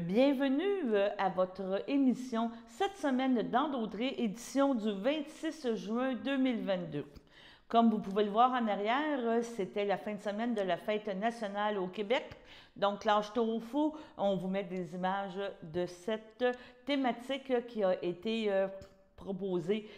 Bienvenue à votre émission cette semaine d'Anne-Audrey, édition du 26 juin 2022. Comme vous pouvez le voir en arrière, c'était la fin de semaine de la fête nationale au Québec. Donc, lâche-toi au fou, on vous met des images de cette thématique qui a été proposée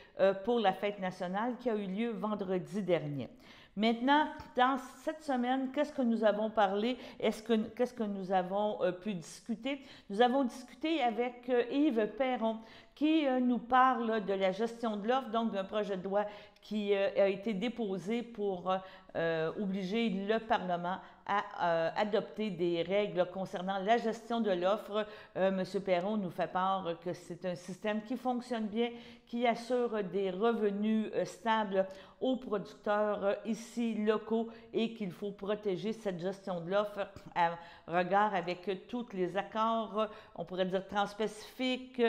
pour la fête nationale qui a eu lieu vendredi dernier. Maintenant, dans cette semaine, qu'est-ce que nous avons parlé? Qu'est-ce que nous avons pu discuter? Nous avons discuté avec Yves Perron qui nous parle de la gestion de l'offre, donc d'un projet de loi qui a été déposé pour obliger le Parlement à adopter des règles concernant la gestion de l'offre. M. Perron nous fait part que c'est un système qui fonctionne bien, qui assure des revenus stables aux producteurs ici locaux et qu'il faut protéger cette gestion de l'offre à regard avec tous les accords, on pourrait dire transpacifiques,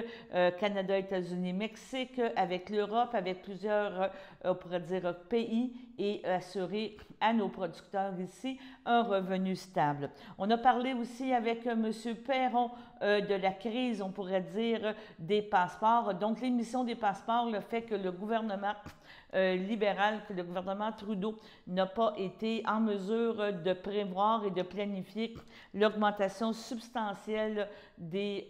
Canada, États-Unis, Mexique, avec l'Europe, avec plusieurs, on pourrait dire, pays et assurer à nos producteurs ici un revenu stable. On a parlé aussi avec M. Perron de la crise, on pourrait dire, des passeports. Donc, l'émission des passeports, le fait que le gouvernement libéral, que le gouvernement Trudeau n'a pas été en mesure de prévoir et de planifier l'augmentation substantielle des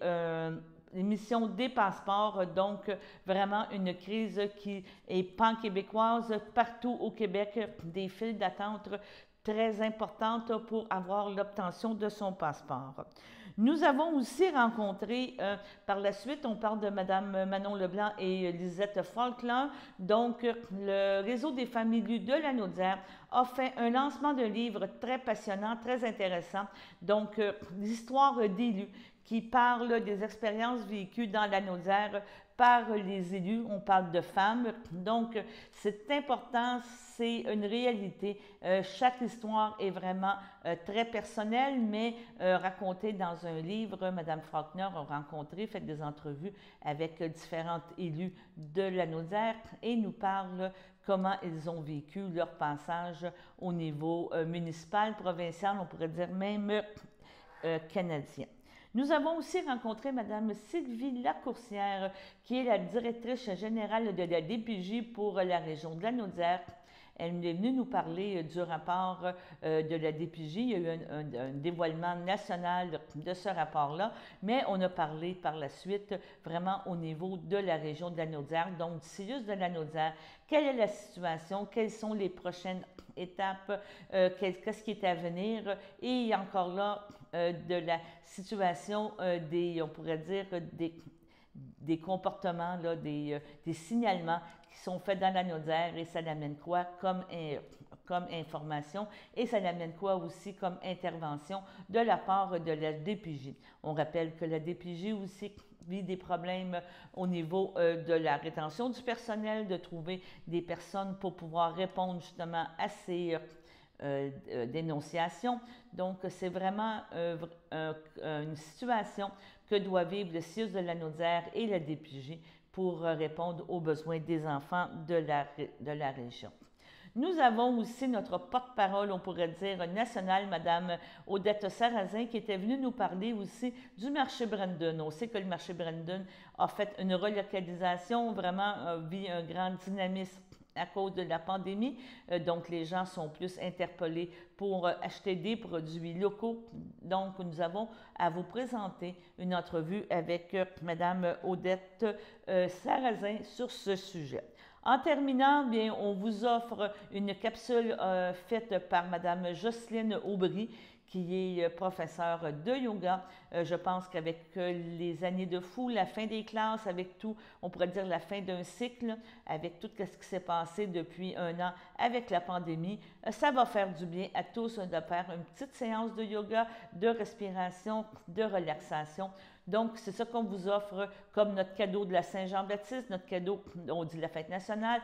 émissions des passeports, donc vraiment une crise qui est pan-québécoise partout au Québec, des files d'attente très importantes pour avoir l'obtention de son passeport. Nous avons aussi rencontré, par la suite, on parle de Mme Manon Leblanc et Lisette Faulkner, donc le Réseau des familles élues de la Naudière a fait un lancement de livre très passionnant, très intéressant, donc l'histoire d'élus qui parle des expériences vécues dans la Naudière par les élus. On parle de femmes, donc c'est important, c'est une réalité. Chaque histoire est vraiment très personnelle, mais racontée dans un livre. Mme Faulkner a rencontré, fait des entrevues avec différentes élus de la Naudière et nous parle comment ils ont vécu leur passage au niveau municipal, provincial, on pourrait dire même canadien. Nous avons aussi rencontré Mme Sylvie Lacourcière, qui est la directrice générale de la DPJ pour la région de la Naudière. Elle est venue nous parler du rapport de la DPJ. Il y a eu un dévoilement national de ce rapport-là, mais on a parlé par la suite vraiment au niveau de la région de la Naudière, donc du CIUS de la Naudière. Quelle est la situation? Quelles sont les prochaines étapes? Qu'est-ce qui est à venir? Et encore là, de la situation on pourrait dire, des comportements, là, des signalements qui sont faits dans la Naudière et ça l'amène quoi comme information et ça l'amène quoi aussi comme intervention de la part de la DPJ. On rappelle que la DPJ aussi vit des problèmes au niveau de la rétention du personnel, de trouver des personnes pour pouvoir répondre justement à ces dénonciations. Donc, c'est vraiment une situation que doit vivre le CIUS de la Naudière et la DPJ pour répondre aux besoins des enfants de la région. Nous avons aussi notre porte-parole, on pourrait dire, nationale, Mme Odette Sarrazin, qui était venue nous parler aussi du marché Brandon. On sait que le marché Brandon a fait une relocalisation, vraiment vit un grand dynamisme à cause de la pandémie. Donc, les gens sont plus interpellés pour acheter des produits locaux. Donc, nous avons à vous présenter une entrevue avec Mme Odette Sarrazin sur ce sujet. En terminant, bien, on vous offre une capsule faite par Mme Jocelyne Aubry, qui est professeure de yoga. Je pense qu'avec les années de fou, la fin des classes, avec tout, on pourrait dire la fin d'un cycle, avec tout ce qui s'est passé depuis un an avec la pandémie, ça va faire du bien à tous de faire une petite séance de yoga, de respiration, de relaxation. Donc, c'est ça qu'on vous offre comme notre cadeau de la Saint-Jean-Baptiste, notre cadeau, on dit la fête nationale,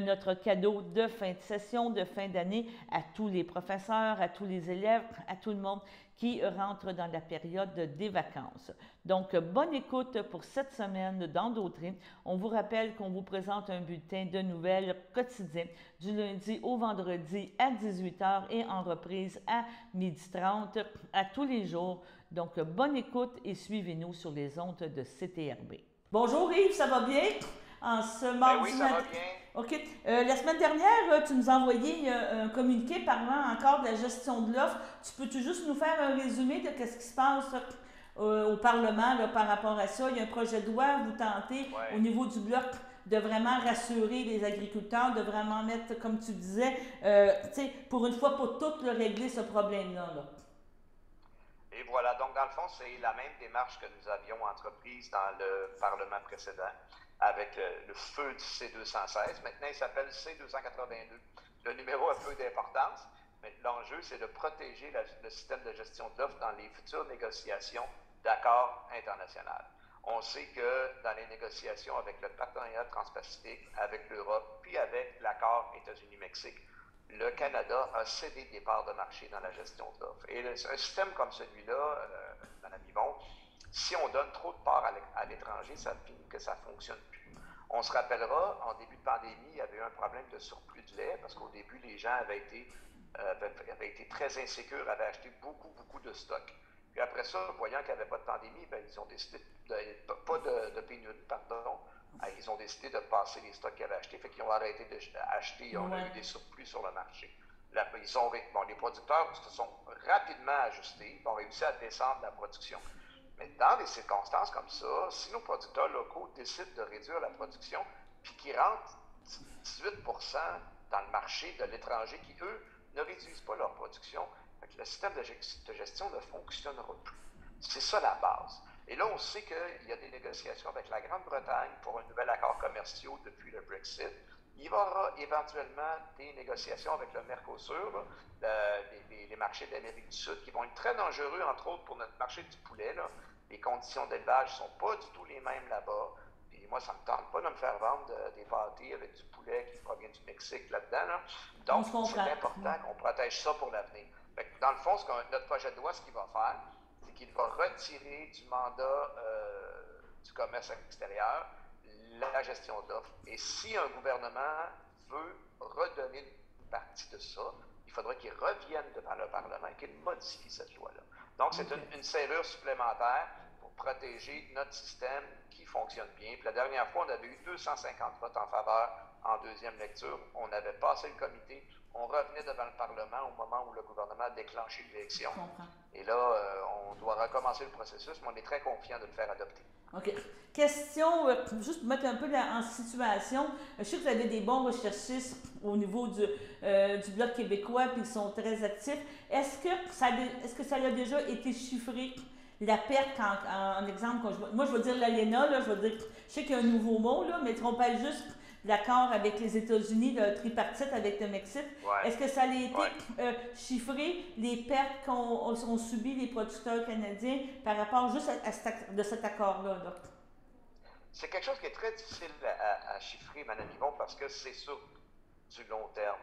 notre cadeau de fin de session, de fin d'année à tous les professeurs, à tous les élèves, à tout le monde qui rentre dans la période des vacances. Donc, bonne écoute pour cette semaine dans Dautré. On vous rappelle qu'on vous présente un bulletin de nouvelles quotidien du lundi au vendredi à 18h et en reprise à 12h30 à tous les jours. Donc, bonne écoute et suivez-nous sur les ondes de CTRB. Bonjour Yves, ça va bien? En ce mardi oui, ça va bien. OK. La semaine dernière, tu nous as envoyé un communiqué parlant encore de la gestion de l'offre. Tu peux-tu juste nous faire un résumé de ce qui se passe au Parlement là, par rapport à ça? Il y a un projet de loi, vous tentez au niveau du bloc de vraiment rassurer les agriculteurs, de vraiment mettre, comme tu disais, pour une fois pour toutes, régler ce problème-là. Là. Et voilà, donc dans le fond, c'est la même démarche que nous avions entreprise dans le Parlement précédent avec le feu du C216. Maintenant, il s'appelle C282. Le numéro a peu d'importance, mais l'enjeu, c'est de protéger le système de gestion de l'offre dans les futures négociations d'accords internationaux. On sait que dans les négociations avec le partenariat transpacifique, avec l'Europe, puis avec l'accord États-Unis-Mexique, le Canada a cédé des parts de marché dans la gestion de l'offre. Et un système comme celui-là, Mme Yvon, si on donne trop de parts à l'étranger, ça finit que ça ne fonctionne plus. On se rappellera, en début de pandémie, il y avait eu un problème de surplus de lait, parce qu'au début, les gens avaient été très insécures, avaient acheté beaucoup de stocks. Puis après ça, voyant qu'il n'y avait pas de pandémie, ils ont décidé pas de pénurie, pardon. Ils ont décidé de passer les stocks qu'ils avaient achetés, fait qu'ils ont arrêté d'acheter, on a eu des surplus sur le marché. Les producteurs se sont rapidement ajustés, ont réussi à descendre la production. Mais dans des circonstances comme ça, si nos producteurs locaux décident de réduire la production, puis qu'ils rentrent 18% dans le marché de l'étranger, qui, eux, ne réduisent pas leur production, le système de gestion ne fonctionnera plus. C'est ça la base. Et là, on sait qu'il y a des négociations avec la Grande-Bretagne pour un nouvel accord commercial depuis le Brexit. Il y aura éventuellement des négociations avec le Mercosur, les marchés de l'Amérique du Sud, qui vont être très dangereux, entre autres pour notre marché du poulet. Là. Les conditions d'élevage ne sont pas du tout les mêmes là-bas. Et moi, ça ne me tente pas de me faire vendre des pâtés avec du poulet qui provient du Mexique là-dedans. Là. Donc, c'est important qu'on protège ça pour l'avenir. Dans le fond, notre projet de loi, ce qu'il va faire, c'est qu'il va retirer du mandat du commerce extérieur la gestion de l'offre. Et si un gouvernement veut redonner une partie de ça, il faudra qu'il revienne devant le Parlement et qu'il modifie cette loi-là. Donc, c'est une serrure supplémentaire pour protéger notre système qui fonctionne bien. Puis la dernière fois, on avait eu 250 votes en faveur en deuxième lecture. On avait passé le comité. On revenait devant le Parlement au moment où le gouvernement a déclenché l'élection. Et là, on doit recommencer le processus, mais on est très confiant de le faire adopter. OK. Question, juste pour mettre un peu en situation, je sais que vous avez des bons recherchistes au niveau du Bloc québécois, puis ils sont très actifs. Est-ce que ça a déjà été chiffré, la perte, en exemple, moi je vais dire l'ALENA, là, je sais qu'il y a un nouveau mot, là, mais on parle juste l'accord avec les États-Unis, le tripartite avec le Mexique. Ouais. Est-ce que ça a été chiffré, les pertes qu'ont subi les producteurs canadiens par rapport juste de cet accord-là? Là? C'est quelque chose qui est très difficile à chiffrer, Mme Yvon, parce que c'est sur du long terme.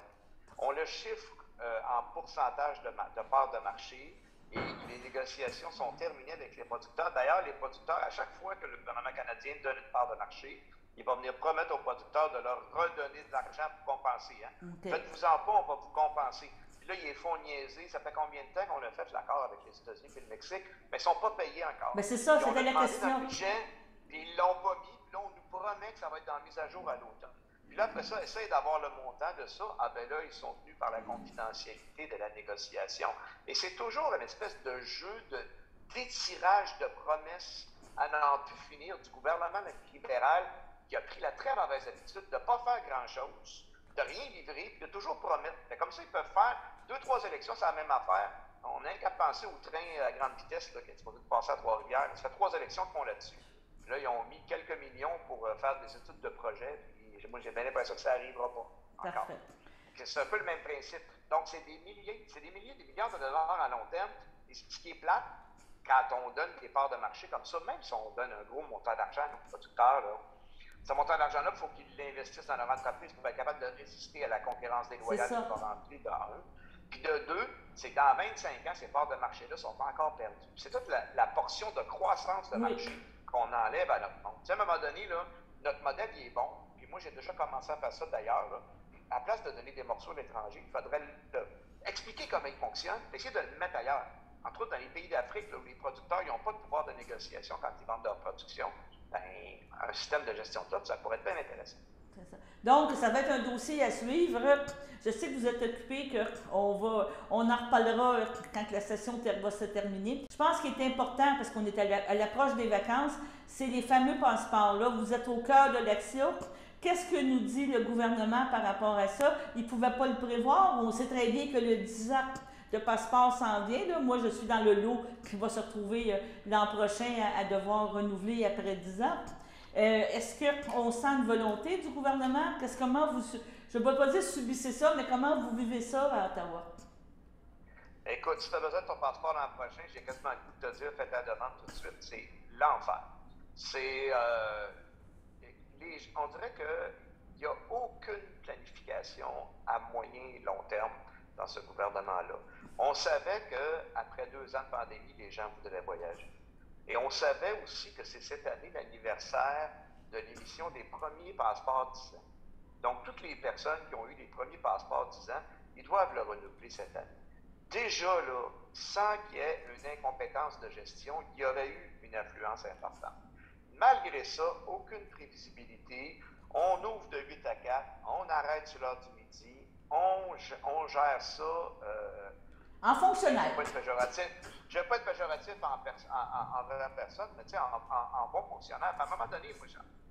On le chiffre en pourcentage de part de marché et les négociations sont terminées avec les producteurs. D'ailleurs, les producteurs, à chaque fois que le gouvernement canadien donne une part de marché, il va venir promettre aux producteurs de leur redonner de l'argent pour compenser. Hein. Okay. Faites-vous-en pas, on va vous compenser. Puis là, ils font niaiser. Ça fait combien de temps qu'on a fait l'accord avec les États-Unis et le Mexique? Mais ils ne sont pas payés encore. Mais c'est ça, c'était la question. Dans le budget, puis ils ne l'ont pas mis. Puis là, on nous promet que ça va être dans la mise à jour à l'automne. Puis là, après ça, essaye d'avoir le montant de ça. Ah ben là, ils sont tenus par la confidentialité de la négociation. Et c'est toujours une espèce de jeu d'étirage de promesses à n'en plus finir du gouvernement libéral qui a pris la très mauvaise habitude de ne pas faire grand-chose, de rien livrer, puis de toujours promettre. Mais comme ça, ils peuvent faire 2-3 élections, c'est la même affaire. On n'a qu'à penser au train à grande vitesse là, qui est supposé passer à Trois-Rivières. Ça fait 3 élections qu'ils font là-dessus. Puis là, ils ont mis quelques millions pour faire des études de projet. Puis moi, j'ai bien l'impression que ça n'arrivera pas encore. C'est un peu le même principe. Donc, c'est des milliers, des milliards de dollars à long terme. Et ce qui est plate, quand on donne des parts de marché comme ça, même si on donne un gros montant d'argent à nos producteurs, là, ce montant d'argent-là, il faut qu'ils l'investissent dans leur entreprise pour être capable de résister à la concurrence déloyale qui va rentrer dans eux. Puis de deux, c'est que dans 25 ans, ces parts de marché-là sont pas encore perdues. C'est toute la portion de croissance de marché qu'on enlève à notre monde. Tu sais, à un moment donné, là, notre modèle, il est bon. Puis moi, j'ai déjà commencé à faire ça d'ailleurs. Là. À la place de donner des morceaux à l'étranger, il faudrait expliquer comment il fonctionne, essayer de le mettre ailleurs. Entre autres, dans les pays d'Afrique, où les producteurs n'ont pas de pouvoir de négociation quand ils vendent leur production, ben, un système de gestion de ça pourrait être bien intéressant. Ça. Donc, ça va être un dossier à suivre. Je sais que vous êtes occupé, on en reparlera quand la session va se terminer. Je pense qu'il est important, parce qu'on est à l'approche des vacances, c'est les fameux passeports-là. Vous êtes au cœur de l'action. Qu'est-ce que nous dit le gouvernement par rapport à ça? Il ne pouvait pas le prévoir. On sait très bien que le 10 ans de passeport s'en vient. Là. Moi, je suis dans le lot qui va se retrouver l'an prochain à devoir renouveler après 10 ans. Est-ce qu'on sent une volonté du gouvernement? Comment vous, je ne vais pas dire subissez ça, mais comment vous vivez ça à Ottawa? Écoute, si tu as besoin de ton passeport l'an prochain, j'ai quasiment le goût de te dire, fais ta demande tout de suite. C'est l'enfer. C'est... on dirait qu'il n'y a aucune planification à moyen et long terme dans ce gouvernement-là. On savait qu'après 2 ans de pandémie, les gens voudraient voyager. Et on savait aussi que c'est cette année l'anniversaire de l'émission des premiers passeports 10 ans. Donc, toutes les personnes qui ont eu les premiers passeports 10 ans, ils doivent le renouveler cette année. Déjà, là, sans qu'il y ait une incompétence de gestion, il y aurait eu une influence importante. Malgré ça, aucune prévisibilité. On ouvre de 8 à 4, on arrête sur l'heure du midi, on gère ça. En fonctionnaire. Je ne veux pas être péjoratif envers personne, mais tu sais, en bon fonctionnaire. À un moment donné,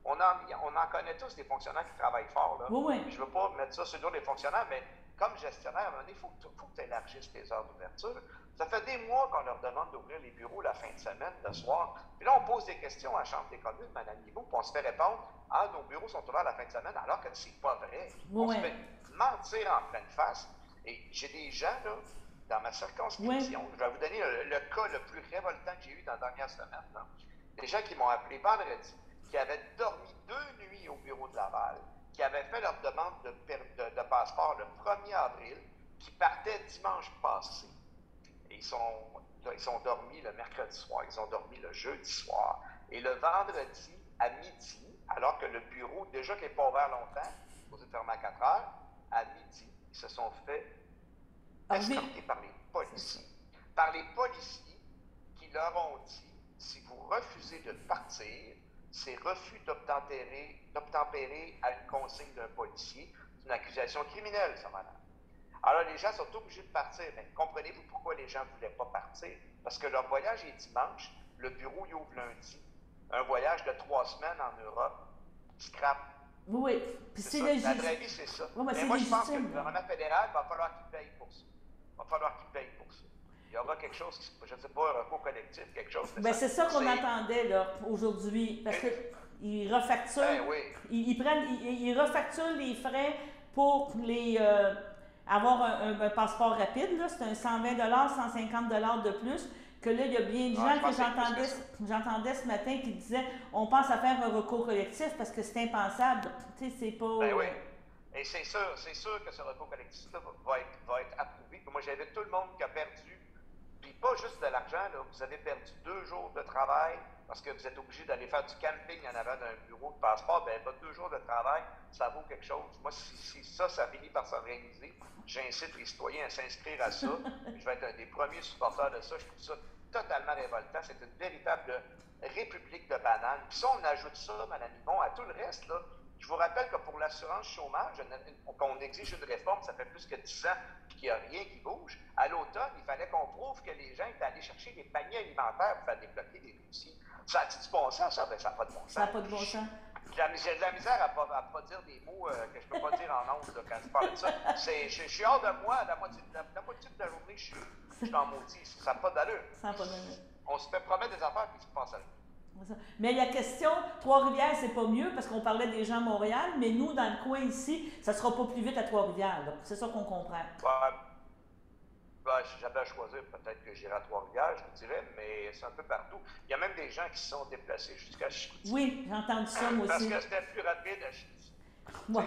on en connaît tous des fonctionnaires qui travaillent fort. Là. Oui. Je ne veux pas mettre ça sur le dos des fonctionnaires, mais comme gestionnaire, à un moment donné, il faut que tu élargisses tes heures d'ouverture. Ça fait des mois qu'on leur demande d'ouvrir les bureaux la fin de semaine, le soir. Puis là, on pose des questions à la Chambre des communes, Mme Niveau, puis on se fait répondre « Ah, nos bureaux sont ouverts la fin de semaine », alors que c'est pas vrai. Oui. On se fait mentir en pleine face. Et j'ai des gens, là, dans ma circonscription, je vais vous donner le cas le plus révoltant que j'ai eu dans la dernière semaine. Là. Des gens qui m'ont appelé vendredi, qui avaient dormi 2 nuits au bureau de Laval, qui avaient fait leur demande de passeport le 1er avril, qui partaient dimanche passé. Et ils sont dormis le mercredi soir, ils ont dormi le jeudi soir. Et le vendredi, à midi, alors que le bureau, déjà qui n'est pas ouvert longtemps, supposé fermer à 4 heures, à midi, ils se sont fait escortés par les policiers. Par les policiers qui leur ont dit, si vous refusez de partir, c'est refus d'obtempérer à une consigne d'un policier. C'est une accusation criminelle, ça, madame. Alors, les gens sont obligés de partir. Mais comprenez-vous pourquoi les gens ne voulaient pas partir? Parce que leur voyage est dimanche, le bureau y ouvre lundi. Un voyage de 3 semaines en Europe, scrap. Oui, puis c'est légitime. La vraie vie, c'est ça. Oui, mais moi, je pense que le gouvernement fédéral va falloir qu'il paye pour ça. Il y aura quelque chose, je ne sais pas, un recours collectif, quelque chose. Bien, c'est ça qu'on entendait là, aujourd'hui, parce qu'ils refacturent, ils refacturent les frais pour avoir un passeport rapide, là, c'est un 120 150 de plus, que là, il y a bien des gens que j'entendais ce matin qui disaient on pense à faire un recours collectif parce que c'est impensable. Tu sais, c'est pas... Ben oui. Et c'est sûr que ce recours collectif-là va être approuvé. Puis moi, j'invite tout le monde qui a perdu, puis pas juste de l'argent, là, vous avez perdu 2 jours de travail parce que vous êtes obligé d'aller faire du camping en avant d'un bureau de passeport, bien, votre 2 jours de travail, ça vaut quelque chose. Moi, si ça finit par s'organiser, j'incite les citoyens à s'inscrire à ça. Je vais être un des premiers supporters de ça. Je trouve ça totalement révoltant. C'est une véritable république de bananes. Puis ça, on ajoute ça, Mme Yvon, à tout le reste, là. Je vous rappelle que pour l'assurance chômage, qu'on exige une réforme, ça fait plus que 10 ans qu'il n'y a rien qui bouge. À l'automne, il fallait qu'on prouve que les gens étaient allés chercher des paniers alimentaires pour faire débloquer des dossiers. Ça a-t-il du bon sens, ça? Bien, ça n'a pas de bon sens. Ça n'a pas de bon sens. J'ai de la misère à ne pas dire des mots que je ne peux pas dire en ondes quand je parle de ça. Je suis hors de moi, la moitié de la journée, je suis en maudit. Ça n'a pas d'allure. Ça n'a pas d'allure. On se fait promettre des affaires puis il se passe rien. Mais la question, Trois-Rivières, c'est pas mieux parce qu'on parlait des gens à Montréal, mais nous, dans le coin ici, ça sera pas plus vite à Trois-Rivières. C'est ça qu'on comprend. Si j'avais à choisir, peut-être que j'irais à Trois-Rivières, je vous dirais, mais c'est un peu partout. Il y a même des gens qui se sont déplacés jusqu'à Chicoutimi. Oui, j'ai entendu ça, moi aussi. Parce que c'était plus rapide à Chicoutimi. Ouais.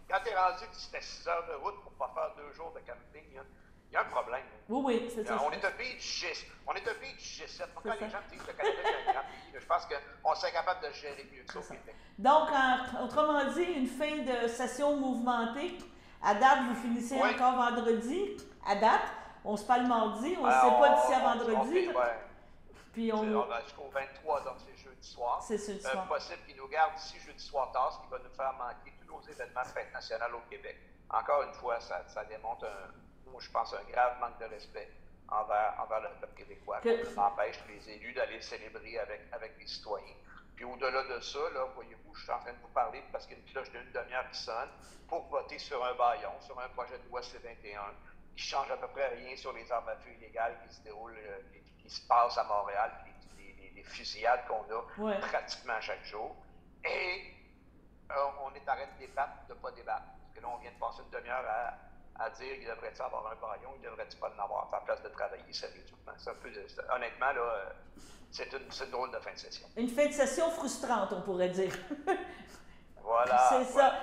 Quand tu es rendu que c'était 6 heures de route pour ne pas faire 2 jours de camping, là, Il y a un problème. Oui, oui, c'est ça. On est un pays du G7. On est un pays du G7. Pourquoi les gens disent que le Canada est un grand pays? Je pense qu'on serait capable de gérer mieux que ça au Québec. Donc, autrement dit, une fin de session mouvementée. À date, vous finissez encore vendredi. À date, on se parle mardi. On ne sait pas d'ici à vendredi. Puis on va jusqu'au 23, donc c'est jeudi soir. C'est jeudi soir. Possible qu'ils nous gardent ici jeudi soir tard, ce qui va nous faire manquer tous nos événements de fête nationale au Québec. Encore une fois, ça démontre, je pense, un grave manque de respect envers le peuple québécois. On empêche les élus d'aller célébrer avec les citoyens. Puis au-delà de ça, là, voyez-vous, je suis en train de vous parler parce qu'il y a une cloche d'une demi-heure qui sonne pour voter sur un bâillon, sur un projet de loi C-21 qui change à peu près rien sur les armes à feu illégales qui se déroulent, qui se passent à Montréal, les fusillades qu'on a pratiquement chaque jour. Et on est arrêté de débattre, de ne pas débattre. Parce que là, on vient de passer une demi-heure à dire qu'il devrait-il avoir un bâillon, il ne devrait-il pas en avoir, à place de travailler sérieusement. C'est un peu, honnêtement, là, c'est une drôle de fin de session. Une fin de session frustrante, on pourrait dire. Voilà. C'est ça.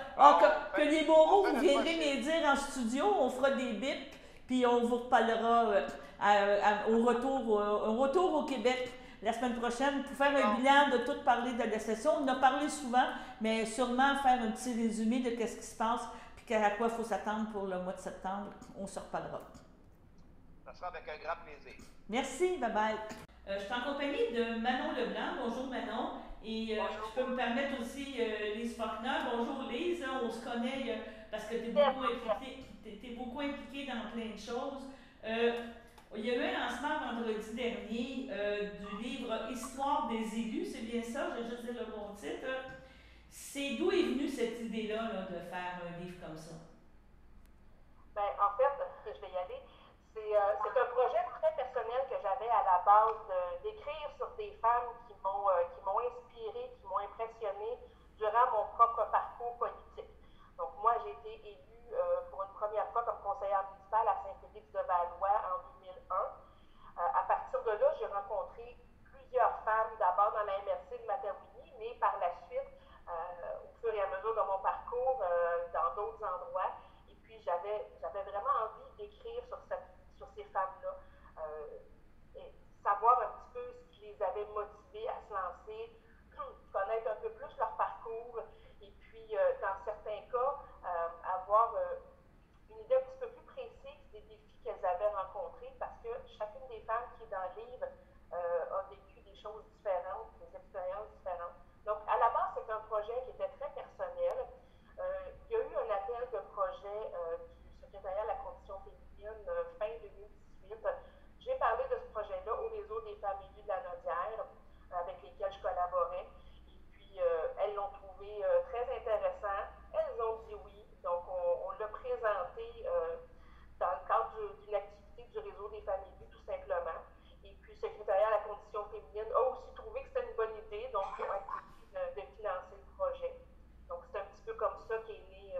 Que les bourreaux, vous viendrez les dire en studio, on fera des bips, puis on vous reparlera au retour au Québec la semaine prochaine pour faire un bilan de tout parler de la session. On en a parlé souvent, mais sûrement faire un petit résumé de ce qui se passe, puis à quoi il faut s'attendre pour le mois de septembre. On se reparlera. Ça sera avec un grand plaisir. Merci, bye-bye. Je suis en compagnie de Manon Leblanc. Bonjour Manon. Et je peux me permettre aussi Lise Faulkner. Bonjour Lise, on se connaît parce que tu es beaucoup impliquée dans plein de choses. Il y a eu un lancement vendredi dernier du livre Histoire des élus, c'est bien ça, je vais juste dire le bon titre. C'est d'où est venue cette idée-là de faire un livre comme ça? Bien, en fait, je vais y aller. C'est un projet très personnel que j'avais à la base d'écrire sur des femmes qui m'ont inspirée, qui m'ont impressionnée durant mon propre parcours politique. Donc moi, j'ai été élue pour une première fois comme conseillère municipale à Saint-Félix-de-Valois en 2001. À partir de là, j'ai rencontré plusieurs femmes, d'abord dans la MRC de Matawini, mais par la suite, au fur et à mesure de mon parcours, dans d'autres endroits. Et puis j'avais vraiment envie d'écrire sur ces femmes-là, et savoir un petit peu ce qui les avait motivées à se lancer, connaître un peu plus leur parcours, et puis dans certains cas, avoir une idée un petit peu plus précise des défis qu'elles avaient rencontrés, parce que chacune des femmes qui est dans le livre a vécu des choses différentes, des expériences différentes. Donc à la base, c'est un projet qui était très personnel. Il y a eu un appel de projet du secrétariat à la condition féminine fin 2018. J'ai parlé de ce projet-là au réseau des femmes élues de la Nodière, avec lesquelles je collaborais. Et puis, elles l'ont trouvé très intéressant. Elles ont dit oui. Donc, on l'a présenté dans le cadre d'une activité du réseau des femmes élues, tout simplement. Et puis, le secrétariat à la condition féminine a aussi trouvé que c'était une bonne idée. Donc, ils ont accepté de financer le projet. Donc, c'est un petit peu comme ça qu'est né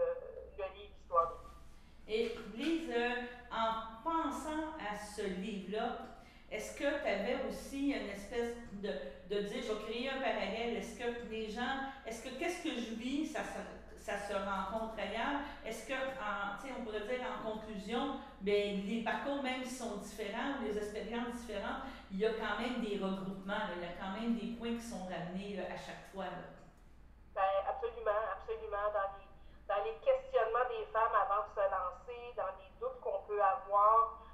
le livre Histoire des élus. Et Lise, en pensant à ce livre-là, est-ce que tu avais aussi une espèce de dire, je vais créer un parallèle, est-ce que les gens, qu'est-ce que je vis, ça se rencontre ailleurs? Est-ce que, on pourrait dire en conclusion, bien, les parcours même sont différents, ou les expériences différentes, il y a quand même des regroupements, il y a quand même des points qui sont ramenés à chaque fois. Bien, absolument, absolument. Dans les questionnements des femmes avant de se lancer, dans les doutes qu'on peut avoir,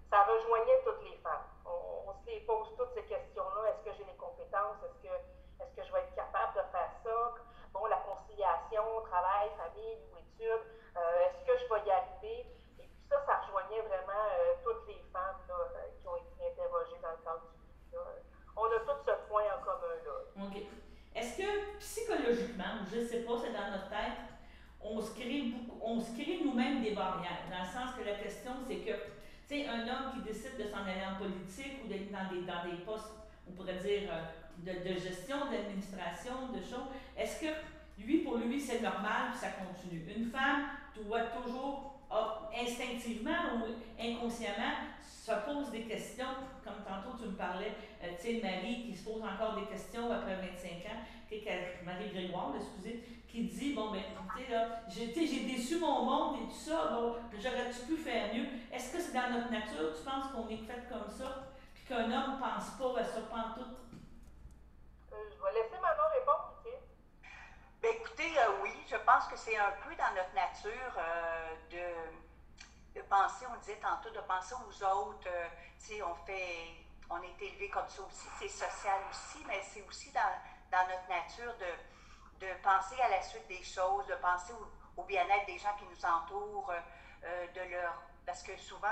ça rejoignait toutes les femmes. On se les pose toutes ces questions-là. Est-ce que j'ai les compétences? Est-ce que je vais être capable de faire ça? Bon, la conciliation, travail, famille ou études, est-ce que je vais y arriver? Et puis ça rejoignait vraiment toutes les femmes là, qui ont été interrogées dans le cadre du livre. On a tout ce point en commun là. OK. Est-ce que psychologiquement, je ne sais pas, c'est dans notre tête, on se crée nous-mêmes des barrières, dans le sens que la question, c'est que, tu sais, un homme qui décide de s'en aller en politique ou d'être dans des postes, on pourrait dire, de gestion, d'administration, de choses, est-ce que, pour lui, c'est normal, puis ça continue? Une femme doit toujours, instinctivement ou inconsciemment, se pose des questions, comme tantôt tu me parlais, tu sais, Marie qui se pose encore des questions après 25 ans. Marie Grégoire, excusez, qui dit, bon, ben, écoutez, là, j'ai déçu mon monde et tout ça, bon, j'aurais-tu pu faire mieux? Est-ce que c'est dans notre nature, tu penses qu'on est fait comme ça, puis qu'un homme ne pense pas à ça pantoute? Je vais laisser Manon répondre, ok? Ben écoutez, oui, je pense que c'est un peu dans notre nature de penser, on disait tantôt, de penser aux autres. Tu sais, on est élevé comme ça aussi, c'est social aussi, mais c'est aussi dans notre nature de penser à la suite des choses, de penser au bien-être des gens qui nous entourent, parce que souvent,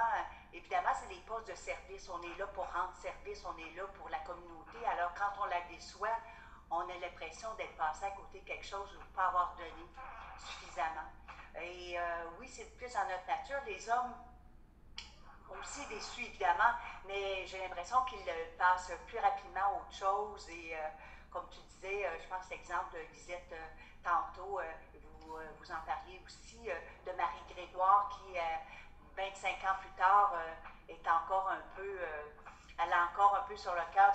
évidemment, c'est des postes de service. On est là pour rendre service, on est là pour la communauté. Alors, quand on la déçoit, on a l'impression d'être passé à côté de quelque chose ou de ne pas avoir donné suffisamment. Et oui, c'est plus dans notre nature. Les hommes aussi déçus, évidemment, mais j'ai l'impression qu'ils passent plus rapidement à autre chose. Et comme tu disais, je pense que l'exemple de Lisette tantôt, vous en parliez aussi, de Marie Grégoire qui, 25 ans plus tard, est encore un peu... elle a encore un peu sur le cœur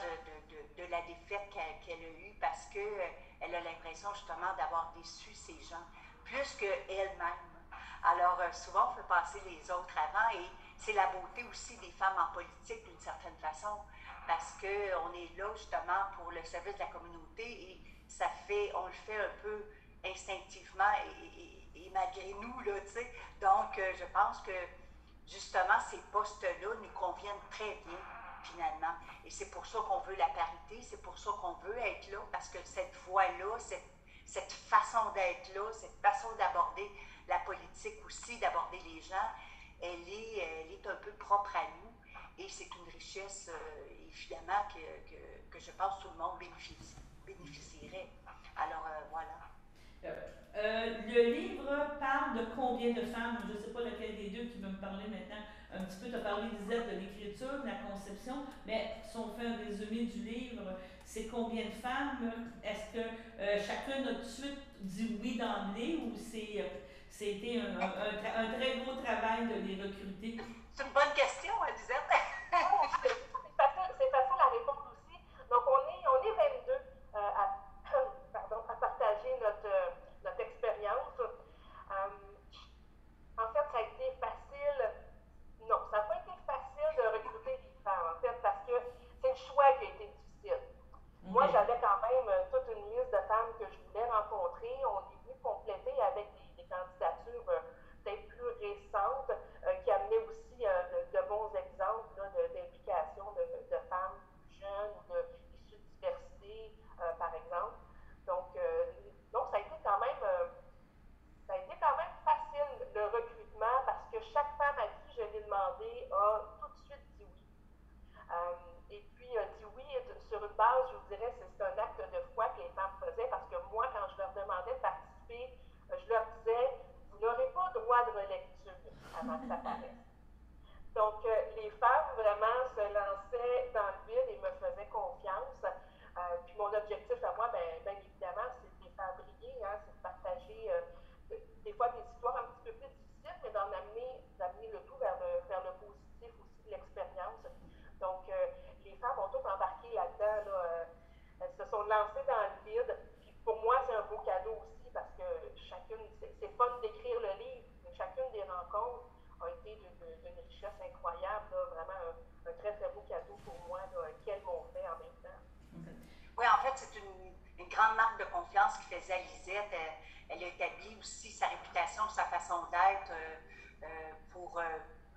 de la défaite qu'elle a eue parce qu'elle a l'impression justement d'avoir déçu ces gens, plus qu'elle-même. Alors souvent on fait passer les autres avant et c'est la beauté aussi des femmes en politique d'une certaine façon parce qu'on est là justement pour le service de la communauté et on le fait un peu instinctivement et malgré nous, là, tu sais. Donc je pense que justement ces postes-là nous conviennent très bien finalement. Et c'est pour ça qu'on veut la parité, c'est pour ça qu'on veut être là, parce que cette voie-là, cette façon d'être là, cette façon d'aborder la politique aussi, d'aborder les gens, elle est un peu propre à nous. Et c'est une richesse, évidemment, que je pense que tout le monde bénéficierait. Alors, voilà. Le livre parle de combien de femmes? Je ne sais pas lequel des deux qui veut me parler maintenant. Un petit peu, tu as parlé, Lisette, de l'écriture, de la conception, mais si on fait un résumé du livre, c'est combien de femmes? Est-ce que chacun a tout de suite dit oui d'emblée ou c'était un très gros travail de les recruter? C'est une bonne question, Lisette. C'est facile à répondre aussi. Donc, on est 22 à partager notre expérience. En fait, ça a été facile. Non, ça n'a pas été facile de recruter des femmes, en fait, parce que c'est le choix qui a été difficile. Okay. Moi, j'avais quand même toute une liste de femmes que je voulais rencontrer. On est venu compléter avec des candidatures peut-être plus récentes qui amenaient aussi de bons exemples d'implication de femmes plus jeunes ou issues de diversité, par exemple. Donc, ça a été quand même facile le recrutement parce que chaque femme à qui je l'ai demandé a tout de suite dit oui. Et puis dit oui sur une base, je vous dirais, c'est un acte de foi que les femmes faisaient parce que moi, quand je leur demandais de participer, je leur disais, vous n'aurez pas droit de relecture avant que ça paraisse. Donc, les femmes vraiment se lançaient dans le vide et me faisaient confiance. Puis mon objectif à moi, bien évidemment, c'est de les faire briller, hein, c'est de partager des fois des histoires un petit peu plus difficiles, mais d'amener le tout vers le positif aussi de l'expérience. Donc, les femmes ont toutes embarqué là-dedans. Là, elles se sont lancées dans le vide. Puis pour moi, c'est un beau cadeau aussi parce que c'est fun d'écrire le livre, mais chacune des rencontres a été d'une richesse incroyable, là, vraiment un très très beau cadeau pour moi qu'elles m'ont fait en même temps. Oui, en fait, c'est une grande marque de confiance qui faisait à Lisette. Elle a établi aussi sa réputation, sa façon d'être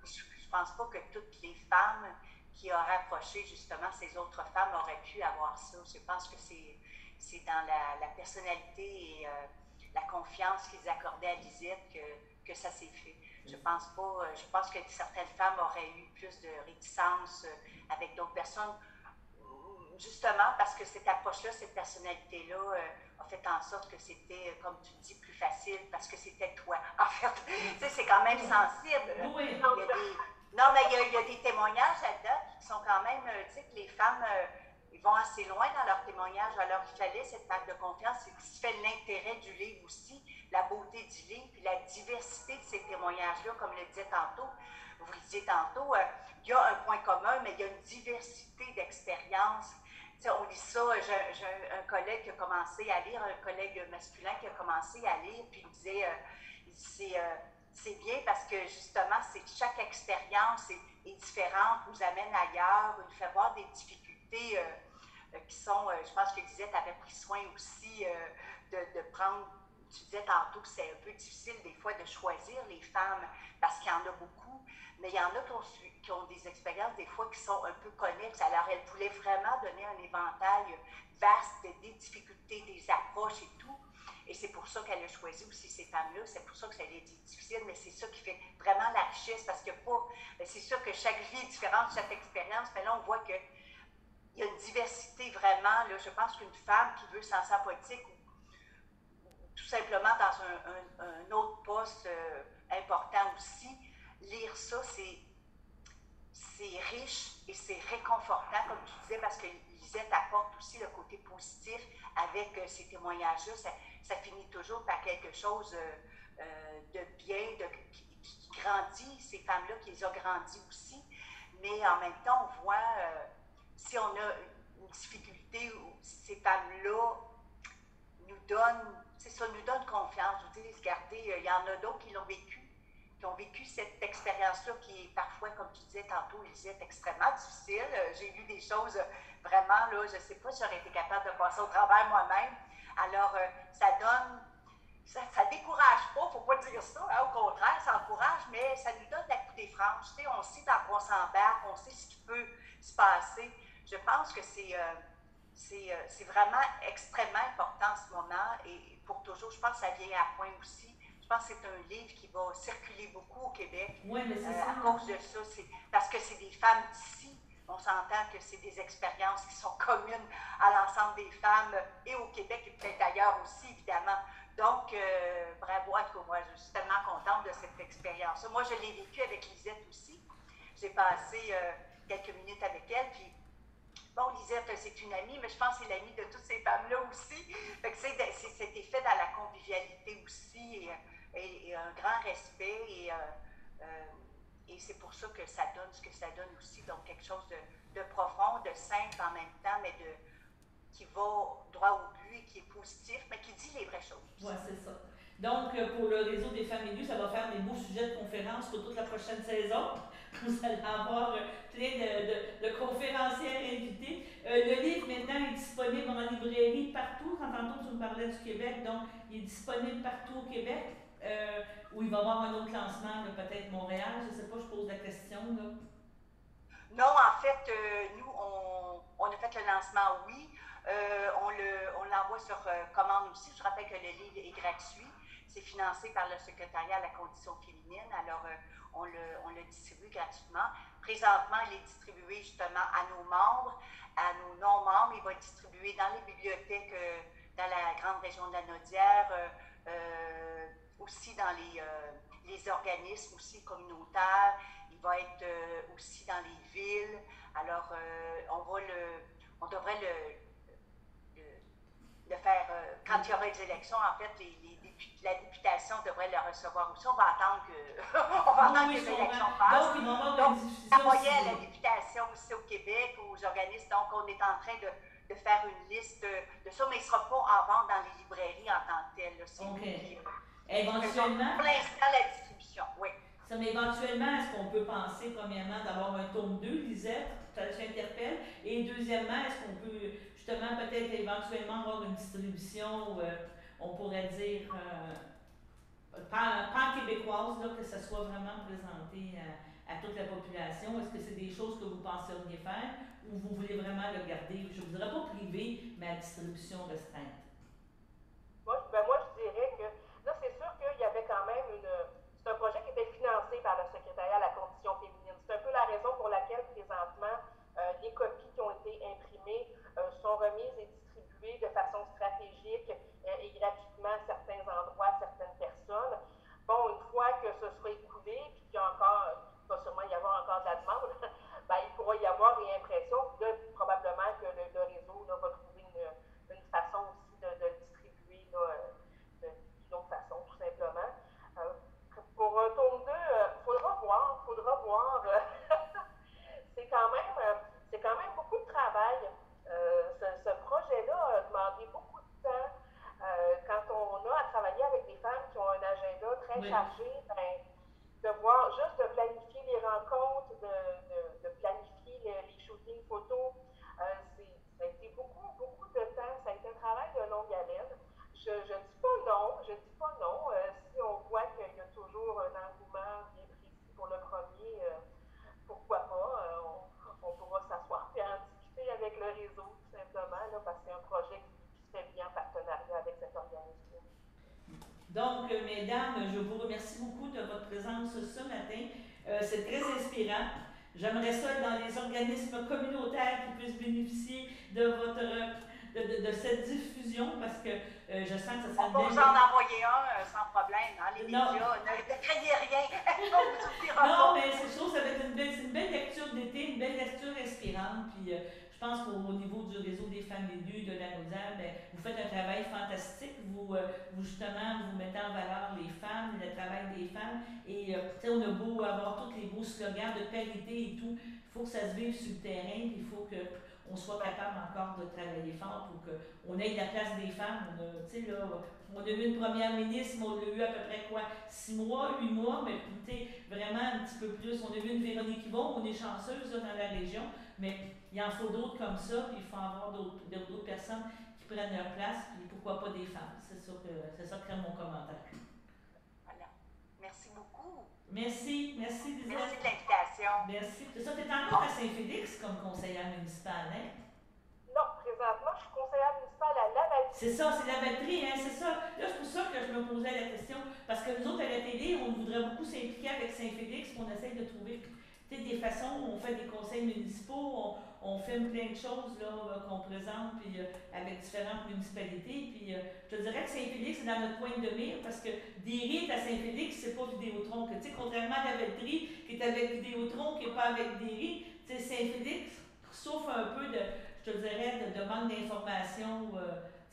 je pense pas que toutes les femmes qui auraient approché justement ces autres femmes auraient pu avoir ça. Je pense que c'est dans la personnalité et la confiance qu'ils accordaient à Lisette que ça s'est fait. Je pense que certaines femmes auraient eu plus de réticence avec d'autres personnes, justement parce que cette approche-là, cette personnalité-là a fait en sorte que c'était, comme tu dis, plus facile parce que c'était toi. En fait, tu sais, c'est quand même sensible. Oui. Il y a des témoignages là-dedans qui sont quand même, tu sais, que les femmes ils vont assez loin dans leurs témoignages. Alors, il fallait cette marque de confiance. C'est ce qui fait l'intérêt du livre aussi, la beauté du livre, puis la diversité de ces témoignages-là, comme le disait tantôt. Vous le disiez tantôt, il y a un point commun, mais il y a une diversité d'expériences. On lit ça, j'ai un collègue qui a commencé à lire, un collègue masculin qui a commencé à lire, puis il me disait, c'est bien parce que justement, chaque expérience est différente, nous amène ailleurs, nous fait voir des difficultés qui sont, je pense que Lisette avait pris soin aussi de prendre, tu disais tantôt que c'est un peu difficile des fois de choisir les femmes parce qu'il y en a beaucoup, mais il y en a qui ont des expériences des fois qui sont un peu connexes. Alors, elle voulait vraiment donner un éventail vaste des difficultés, des approches et tout. Et c'est pour ça qu'elle a choisi aussi ces femmes-là. C'est pour ça que ça a été difficile, mais c'est ça qui fait vraiment la richesse parce que c'est sûr que chaque vie est différente, chaque expérience, mais là, on voit qu'il y a une diversité vraiment. Là, je pense qu'une femme qui veut s'en sortir politique ou tout simplement dans un autre poste important aussi, lire ça, c'est riche et c'est réconfortant, comme tu disais, parce que Lisette apporte aussi le côté positif avec ces témoignages-là. Ça finit toujours par quelque chose de bien, qui grandit, ces femmes-là, qui les ont grandis aussi. Mais en même temps, on voit, si on a une difficulté, ces femmes-là nous donnent confiance. Je vous dis, regardez, il y en a d'autres qui l'ont vécu, qui ont vécu cette expérience-là qui est parfois, comme tu disais tantôt, Lisette, extrêmement difficile. J'ai lu des choses vraiment, là, je ne sais pas si j'aurais été capable de passer au travers moi-même. Alors, ça décourage pas, il ne faut pas dire ça, hein, au contraire, ça encourage, mais ça nous donne la coupe des franges. Tu sais, on sait dans quoi on s'embarque, on sait ce qui peut se passer. Je pense que c'est vraiment extrêmement important en ce moment et pour toujours, je pense que ça vient à point aussi. Je pense que c'est un livre qui va circuler beaucoup au Québec. Oui, mais c'est ça. À cause de ça, parce que c'est des femmes d'ici. On s'entend que c'est des expériences qui sont communes à l'ensemble des femmes et au Québec et peut-être ailleurs aussi, évidemment. Donc, bravo à toi. Moi, je suis tellement contente de cette expérience. Moi, je l'ai vécue avec Lisette aussi. J'ai passé quelques minutes avec elle, puis bon, Lisette, c'est une amie, mais je pense que c'est l'amie de toutes ces femmes-là aussi. Fait que c'était fait dans la convivialité aussi et un grand respect et c'est pour ça que ça donne ce que ça donne aussi. Donc, quelque chose de profond, de simple en même temps, mais qui va droit au but, qui est positif, mais qui dit les vraies choses. Oui, c'est ça. Donc, pour le réseau des femmes élues, ça va faire des beaux sujets de conférences pour toute la prochaine saison. Vous allez avoir plein de conférencières invités. Le livre, maintenant, est disponible en librairie partout. Quand tantôt, tu me parlais du Québec, donc il est disponible partout au Québec. Où il va y avoir un autre lancement, peut-être Montréal. Je ne sais pas, je pose la question. Là. Non, en fait, nous, on a fait le lancement, oui. On l'envoie sur commande aussi. Je rappelle que le livre est gratuit. C'est financé par le secrétariat à la condition féminine. Alors, on le distribue gratuitement. Présentement, il est distribué justement à nos membres, à nos non-membres. Il va être distribué dans les bibliothèques dans la grande région de la Naudière, aussi dans les organismes aussi communautaires. Il va être aussi dans les villes. Alors, on devrait le faire quand il y aura des élections. En fait, la députation devrait le recevoir aussi. On va attendre que les élections passent. Donc, envoyer à la députation aussi au Québec, aux organismes. Donc, on est en train de faire une liste de ça, mais il ne sera pas en vente dans les librairies en tant que tel. C'est éventuellement. Pour l'instant, la distribution, oui. Ça, mais éventuellement, est-ce qu'on peut penser, premièrement, d'avoir un tome 2, Lisette, ça t'interpelle, et deuxièmement, est-ce qu'on peut justement peut-être éventuellement avoir une distribution, on pourrait dire, pan-québécoise, que ça soit vraiment présenté à toute la population? Est-ce que c'est des choses que vous penseriez faire ou vous voulez vraiment le garder, je ne dirais pas privé, mais à distribution restreinte? Moi, je dirais que là, c'est sûr qu'il y avait quand même c'est un projet qui était financé par le secrétariat à la condition féminine. C'est un peu la raison pour laquelle, présentement, les copies qui ont été imprimées sont remises et distribuées de façon stratégique et gratuitement à certains endroits, à certaines personnes. Bon, une fois que ce sera écoulé, puis qu'il y a encore, il va sûrement y avoir encore de la demande, ben, il pourra y avoir réimpression. Puis là, probablement que le réseau là, va trouver une façon aussi de chargé, ben, de voir, juste de planifier les rencontres, de planifier les shootings photos. Ça a été beaucoup de temps, ça a été un travail de longue haleine. Je ne dis pas non, si on voit qu'il y a toujours un engouement bien précis pour le premier, pourquoi pas, on pourra s'asseoir et en discuter avec le réseau, tout simplement, là, parce que c'est un projet qui se fait bien en partenariat avec cet organisme. Donc, mesdames, je vous remercie beaucoup de votre présence ce matin. C'est très inspirant. J'aimerais ça être dans les organismes communautaires qui puissent bénéficier de de cette diffusion parce que je sens que ça serait on peut vous en envoyer un sans problème dans les médias. Ne craignez rien. On vous oubliera non, pas. mais c'est sûr, ça va être une belle lecture d'été, une belle lecture inspirante. Puis je pense qu'au niveau du réseau des femmes élues de la Naudière, vous faites un travail fantastique. Vous justement, vous mettez en valeur les femmes, le travail des femmes. Et on a beau avoir tous les beaux slogans de parité et tout. Il faut que ça se vive sur le terrain. Il faut qu'on soit capable encore de travailler fort pour qu'on ait la place des femmes. On a eu une première ministre, mais on a eu à peu près 6 mois, 8 mois, mais vraiment un petit peu plus. On a eu une Véronique Yvon, on est chanceuse dans la région, mais il en faut d'autres comme ça, puis il faut avoir d'autres personnes qui prennent leur place, puis pourquoi pas des femmes. C'est ça que mon commentaire. Voilà. Merci beaucoup. Merci, Lisette. Merci de l'invitation. Merci. C'est ça, tu es encore à Saint-Félix comme conseillère municipale, hein? Non, présentement, je suis conseillère municipale à Lavaltrie. C'est ça, c'est Lavaltrie, hein, c'est ça. Là, c'est pour ça que je me posais la question, parce que nous autres, à la télé, on voudrait beaucoup s'impliquer avec Saint-Félix, puis on essaye de trouver des façons, on fait des conseils municipaux, on filme plein de choses qu'on présente puis, avec différentes municipalités. Puis je te dirais que Saint-Félix, c'est dans notre coin de mire parce que Derry est à Saint-Félix, c'est pas Vidéotron. Contrairement à Lavaltrie, qui est avec Vidéotron, qui n'est pas avec Derry, Saint-Félix souffre un peu je te dirais, de manque d'informations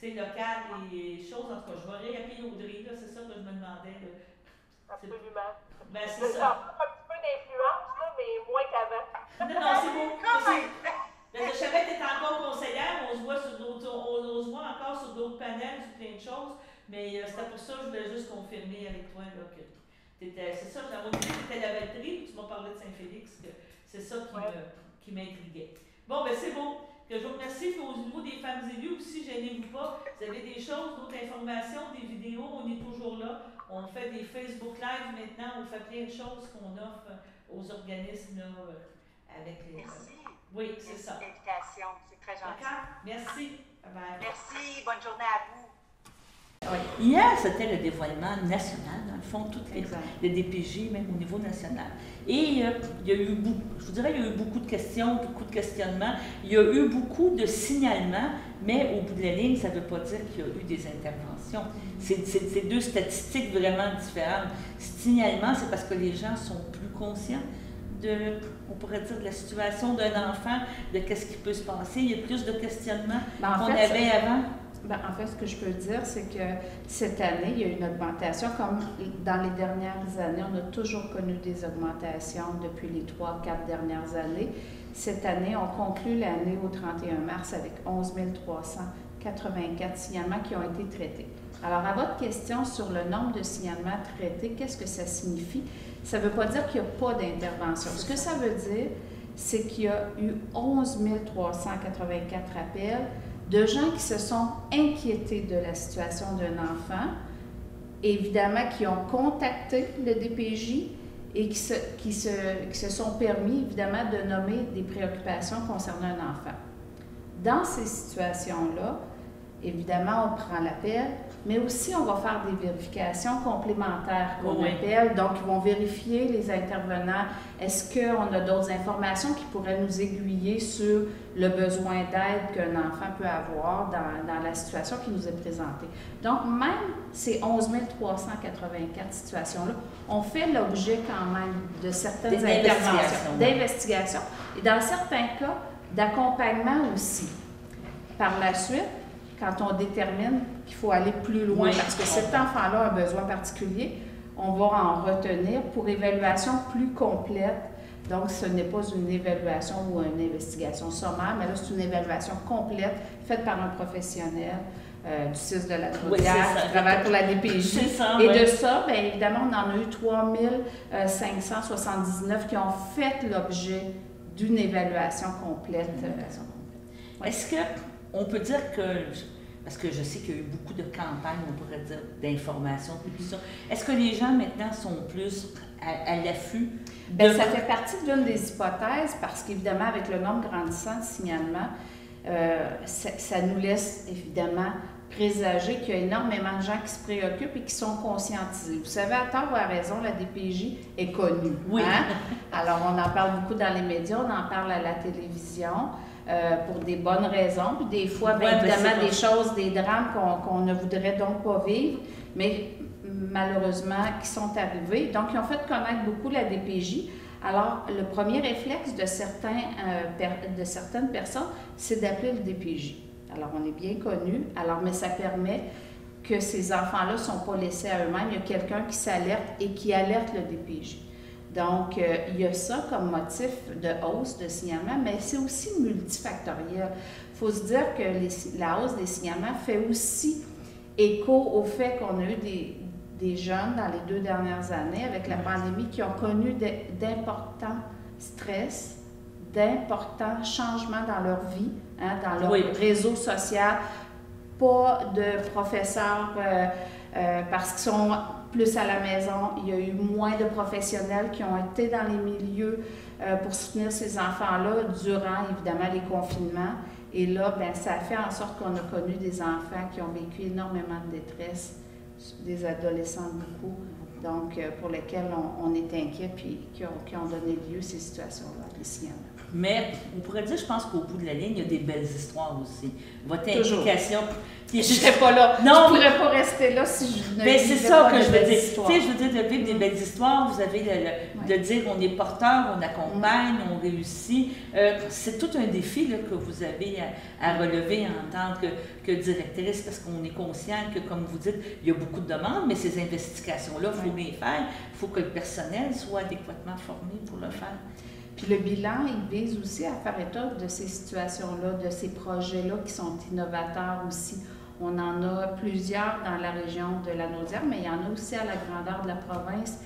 locales et choses. En tout cas, je vais réappeler Audrey, c'est ça que je me demandais. Absolument. Ben, c'est ça. Un petit peu d'influence, là, mais moins qu'avant. Non, c'est beau. Je savais que tu étais encore conseillère, on se voit encore sur d'autres panels, sur plein de choses, mais c'était pour ça que je voulais juste confirmer avec toi là, que c'est ça, j'avais dit que tu étais Lavaltrie, puis tu m'as parlé de Saint-Félix, que c'est ça qui m'intriguait. Bon, ben c'est bon. Que je vous remercie. Puis au niveau des femmes élues aussi, gênez-vous pas. Vous avez des choses, d'autres informations, des vidéos, on est toujours là. On fait des Facebook Live maintenant, on fait plein de choses qu'on offre aux organismes là, avec les. Merci. Oui, c'est ça. Merci de l'invitation, c'est très gentil. D'accord. Merci. Bye. Merci, bonne journée à vous. Oui. Hier, c'était le dévoilement national, dans le fond, toutes les DPJ, même au niveau national. Et il y a eu beaucoup de questions, beaucoup de questionnements. Il y a eu beaucoup de signalements, mais au bout de la ligne, ça ne veut pas dire qu'il y a eu des interventions. C'est deux statistiques vraiment différentes. Signalement, c'est parce que les gens sont plus conscients on pourrait dire, de la situation d'un enfant, de qu'est-ce qui peut se passer. Il y a plus de questionnements qu'on avait avant. En fait, ce que je peux dire, c'est que cette année, il y a eu une augmentation. Comme dans les dernières années, on a toujours connu des augmentations depuis les 3-4 dernières années. Cette année, on conclut l'année au 31 mars avec 11 384 signalements qui ont été traités. Alors, à votre question sur le nombre de signalements traités, qu'est-ce que ça signifie? Ça ne veut pas dire qu'il n'y a pas d'intervention. Ce que ça veut dire, c'est qu'il y a eu 11 384 appels de gens qui se sont inquiétés de la situation d'un enfant, évidemment qui ont contacté le DPJ et qui se sont permis, évidemment, de nommer des préoccupations concernant un enfant. Dans ces situations-là, évidemment, on prend l'appel, mais aussi on va faire des vérifications complémentaires qu'on appelle. Donc, ils vont vérifier les intervenants. Est-ce qu'on a d'autres informations qui pourraient nous aiguiller sur le besoin d'aide qu'un enfant peut avoir dans la situation qui nous est présentée? Donc, même ces 11 384 situations-là, on fait l'objet quand même de certaines interventions, d'investigation et dans certains cas, d'accompagnement aussi. Par la suite, quand on détermine qu'il faut aller plus loin, parce que cet enfant-là a un besoin particulier, on va en retenir pour évaluation plus complète. Donc, ce n'est pas une évaluation ou une investigation sommaire, mais là, c'est une évaluation complète faite par un professionnel du CIS de la Chaudière qui travaille pour la DPJ. Et de ça, bien évidemment, on en a eu 3579 qui ont fait l'objet d'une évaluation complète. Ouais. Est-ce qu'on peut dire que, parce que je sais qu'il y a eu beaucoup de campagnes, on pourrait dire, d'information, tout ça, est-ce que les gens maintenant sont plus à l'affût? Bien, ça fait partie d'une des hypothèses parce qu'évidemment, avec le nombre grandissant de signalements, ça nous laisse évidemment présager qu'il y a énormément de gens qui se préoccupent et qui sont conscientisés. Vous savez, à tort ou à raison, la DPJ est connue. Oui. Hein? Alors, on en parle beaucoup dans les médias, on en parle à la télévision pour des bonnes raisons. Puis des fois, bien évidemment, des choses, des drames qu'on ne voudrait donc pas vivre, mais malheureusement, qui sont arrivés. Donc, ils ont fait connaître beaucoup la DPJ. Alors, le premier réflexe de certaines personnes, c'est d'appeler le DPJ. Alors, on est bien connus, mais ça permet que ces enfants-là ne sont pas laissés à eux-mêmes. Il y a quelqu'un qui s'alerte et qui alerte le DPJ. Donc, il y a ça comme motif de hausse de signalement, mais c'est aussi multifactoriel. Il faut se dire que la hausse des signalements fait aussi écho au fait qu'on a eu des jeunes dans les 2 dernières années avec la pandémie qui ont connu d'importants stress, d'importants changements dans leur vie, hein, dans leur réseau social, pas de professeurs parce qu'ils sont plus à la maison. Il y a eu moins de professionnels qui ont été dans les milieux pour soutenir ces enfants-là durant, évidemment, les confinements. Et là, bien, ça a fait en sorte qu'on a connu des enfants qui ont vécu énormément de détresse, des adolescents beaucoup, donc pour lesquels on est inquiet puis qui ont donné lieu à ces situations-là, des signalements. Mais on pourrait dire, je pense qu'au bout de la ligne, il y a des belles histoires aussi. Votre implication. Je ne serais pas là. Non, je ne pourrais pas rester là si je ne vivais c'est ça pas que de je veux belles dire. histoires. Tu sais, je veux dire, de vivre des belles histoires, vous avez de dire on est porteur, on accompagne, on réussit. C'est tout un défi là, que vous avez à relever en tant que directrice, parce qu'on est conscient que, comme vous dites, il y a beaucoup de demandes, mais ces investigations-là, il faut les faire. Il faut que le personnel soit adéquatement formé pour le faire. Puis le bilan, il vise aussi à faire état de ces situations-là, de ces projets-là qui sont innovateurs aussi. On en a plusieurs dans la région de la Naudière, mais il y en a aussi à la grandeur de la province.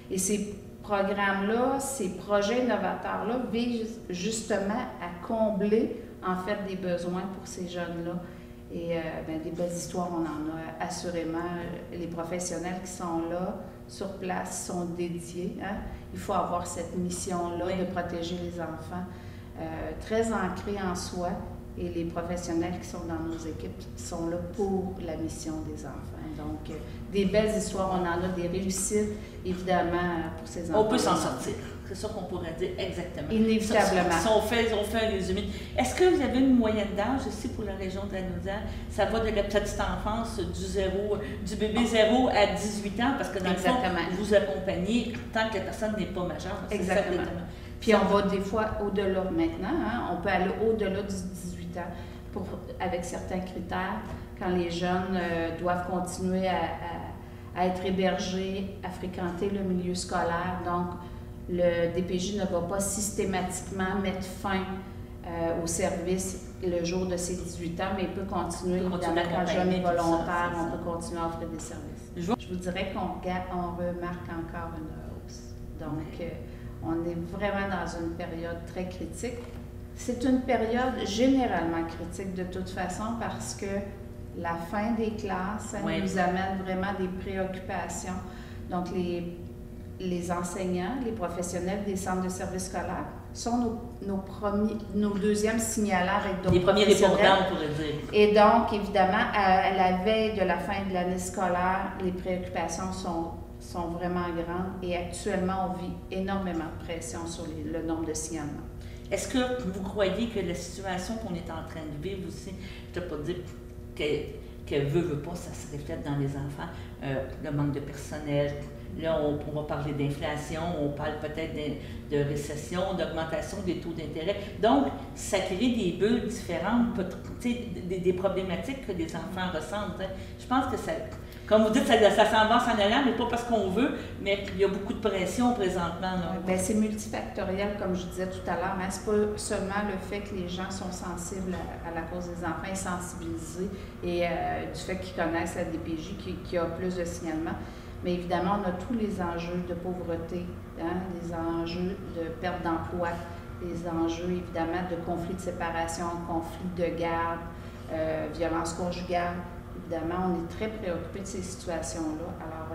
Et ces programmes-là, ces projets innovateurs-là visent justement à combler en fait des besoins pour ces jeunes-là. Et bien, des belles histoires, on en a assurément. Les professionnels qui sont là, sur place, sont dédiés. Hein? Il faut avoir cette mission-là de protéger les enfants, très ancrée en soi. Et les professionnels qui sont dans nos équipes sont là pour la mission des enfants. Donc, des belles histoires, on en a des réussites, évidemment, pour ces enfants. On peut s'en sortir. C'est ça qu'on pourrait dire exactement. Inévitablement. Si on fait un résumé. Est-ce que vous avez une moyenne d'âge aussi pour la région de la Naudière? Ça va de la petite enfance, du bébé 0 à 18 ans, parce que dans le fond, vous accompagnez tant que la personne n'est pas majeure. Exactement. Puis on va des fois au-delà maintenant. Hein? On peut aller au-delà du 18 ans avec certains critères, quand les jeunes doivent continuer à être hébergés, à fréquenter le milieu scolaire. Donc, le DPJ ne va pas systématiquement mettre fin au service le jour de ses 18 ans, mais il peut continuer, évidemment, quand jeune et volontaire, on peut continuer à offrir des services. Je vous dirais qu'on remarque encore une hausse. Donc, on est vraiment dans une période très critique. C'est une période généralement critique de toute façon parce que la fin des classes nous amène vraiment des préoccupations. Donc, les enseignants, les professionnels des centres de services scolaires sont nos deuxièmes signaleurs et les premiers répondants, on pourrait dire. Et donc, évidemment, à la veille de la fin de l'année scolaire, les préoccupations sont vraiment grandes et actuellement, on vit énormément de pression sur le nombre de signalements. Est-ce que vous croyez que la situation qu'on est en train de vivre aussi, je ne peux pas dire qu'elle veut pas, ça se reflète dans les enfants, le manque de personnel. Là, on va parler d'inflation, on parle peut-être de récession, d'augmentation des taux d'intérêt. Donc, ça crée des bulles différentes, des problématiques que les enfants ressentent. Hein. Je pense que comme vous dites, ça s'avance en allant, mais pas parce qu'on veut, mais il y a beaucoup de pression présentement. Bien, c'est multifactoriel, comme je disais tout à l'heure. Hein. Ce n'est pas seulement le fait que les gens sont sensibles à la cause des enfants et sensibilisés et du fait qu'ils connaissent la DPJ, qu'il y a plus de signalements. Mais évidemment, on a tous les enjeux de pauvreté, hein, les enjeux de perte d'emploi, les enjeux évidemment de conflits de séparation, conflits de garde, violence conjugale. Évidemment, on est très préoccupé de ces situations-là. Alors,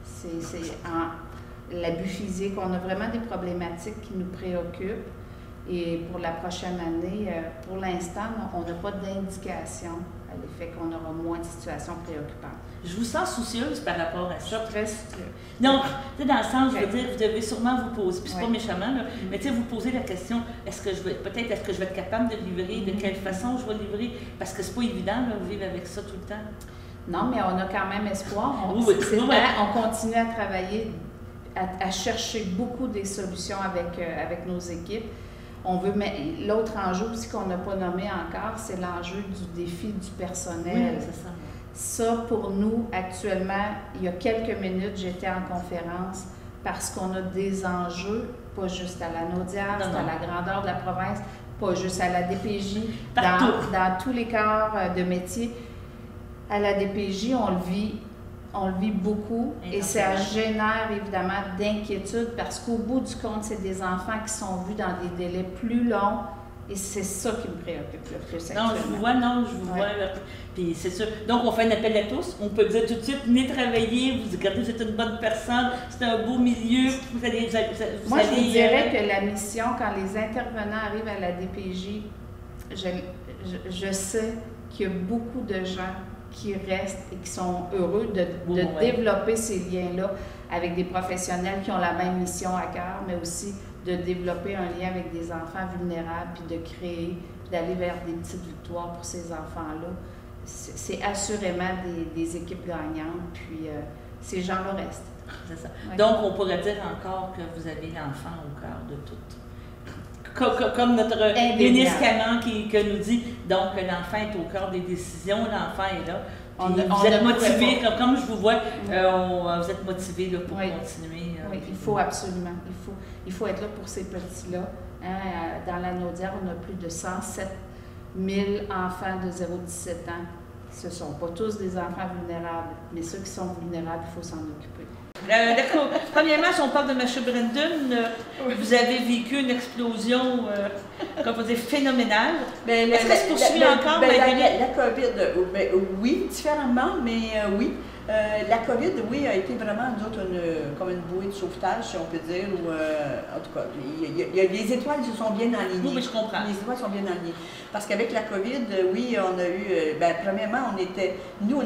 c'est l'abus physique. On a vraiment des problématiques qui nous préoccupent. Et pour la prochaine année, pour l'instant, on n'a pas d'indication à l'effet qu'on aura moins de situations préoccupantes. Je vous sens soucieuse par rapport à ça. Très soucieuse. Donc, dans le sens, je veux dire, vous devez sûrement vous poser, puis c'est pas méchamment, là, mais tu sais, vous posez la question, est-ce que je vais être capable de livrer, de quelle façon je vais livrer, parce que c'est pas évident, là, vivre avec ça tout le temps. Non, mais on a quand même espoir. On continue à travailler, à chercher beaucoup des solutions avec nos équipes. On veut, mais l'autre enjeu aussi qu'on n'a pas nommé encore, c'est l'enjeu du défi du personnel. Oui, c'est ça. Ça, pour nous, actuellement, il y a quelques minutes, j'étais en conférence parce qu'on a des enjeux, pas juste à la Naudière, c'est à la grandeur de la province, pas juste à la DPJ, dans tous les corps de métier. À la DPJ, on le vit beaucoup et ça génère évidemment d'inquiétude parce qu'au bout du compte, c'est des enfants qui sont vus dans des délais plus longs et c'est ça qui me préoccupe le plus actuellement. Non, je vous vois. Puis c'est sûr. Donc, on fait un appel à tous. On peut dire tout de suite, venez travailler, vous regardez, vous êtes une bonne personne, c'est un beau milieu. Moi, je vous dirais que la mission, quand les intervenants arrivent à la DPJ, je sais qu'il y a beaucoup de gens qui restent et qui sont heureux de développer ces liens-là avec des professionnels qui ont la même mission à cœur, mais aussi de développer un lien avec des enfants vulnérables, puis de créer, d'aller vers des petites victoires pour ces enfants-là. C'est assurément des équipes gagnantes, puis ces gens-là restent. C'est ça. Ouais. Donc, on pourrait dire encore que vous avez l'enfant au cœur de tout. Comme notre ministre Canan qui nous dit, donc l'enfant est au cœur des décisions, l'enfant est là. Vous êtes motivé, comme je vous vois, vous êtes motivé pour continuer. Oui, il faut absolument. Il faut être là pour ces petits-là. Hein, dans la Naudière, on a plus de 107 000 enfants de 0-17 ans. Ce ne sont pas tous des enfants vulnérables, mais ceux qui sont vulnérables, il faut s'en occuper. D'accord. Premièrement, si on parle de M. Brandon, vous avez vécu une explosion, comment on dit, phénoménale. Est-ce que ça se poursuit encore? La COVID, oui, différemment, mais oui. La COVID, oui, a été vraiment, nous autres, comme une bouée de sauvetage, si on peut dire. En tout cas, les étoiles se sont bien alignées. Oui, mais je comprends. Les étoiles sont bien alignées. Parce qu'avec la COVID, oui, on a eu... premièrement, on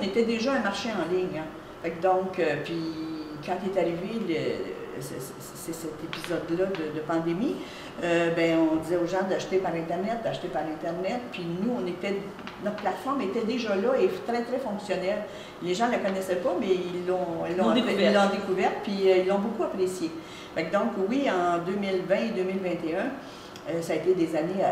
était déjà un marché en ligne. Hein. Donc, puis... Quand est arrivé cet épisode-là de pandémie, on disait aux gens d'acheter par Internet, puis nous, notre plateforme était déjà là et très, très fonctionnelle. Les gens ne la connaissaient pas, mais ils l'ont découverte, puis ils l'ont beaucoup appréciée. Donc oui, en 2020 et 2021, ça a été des années...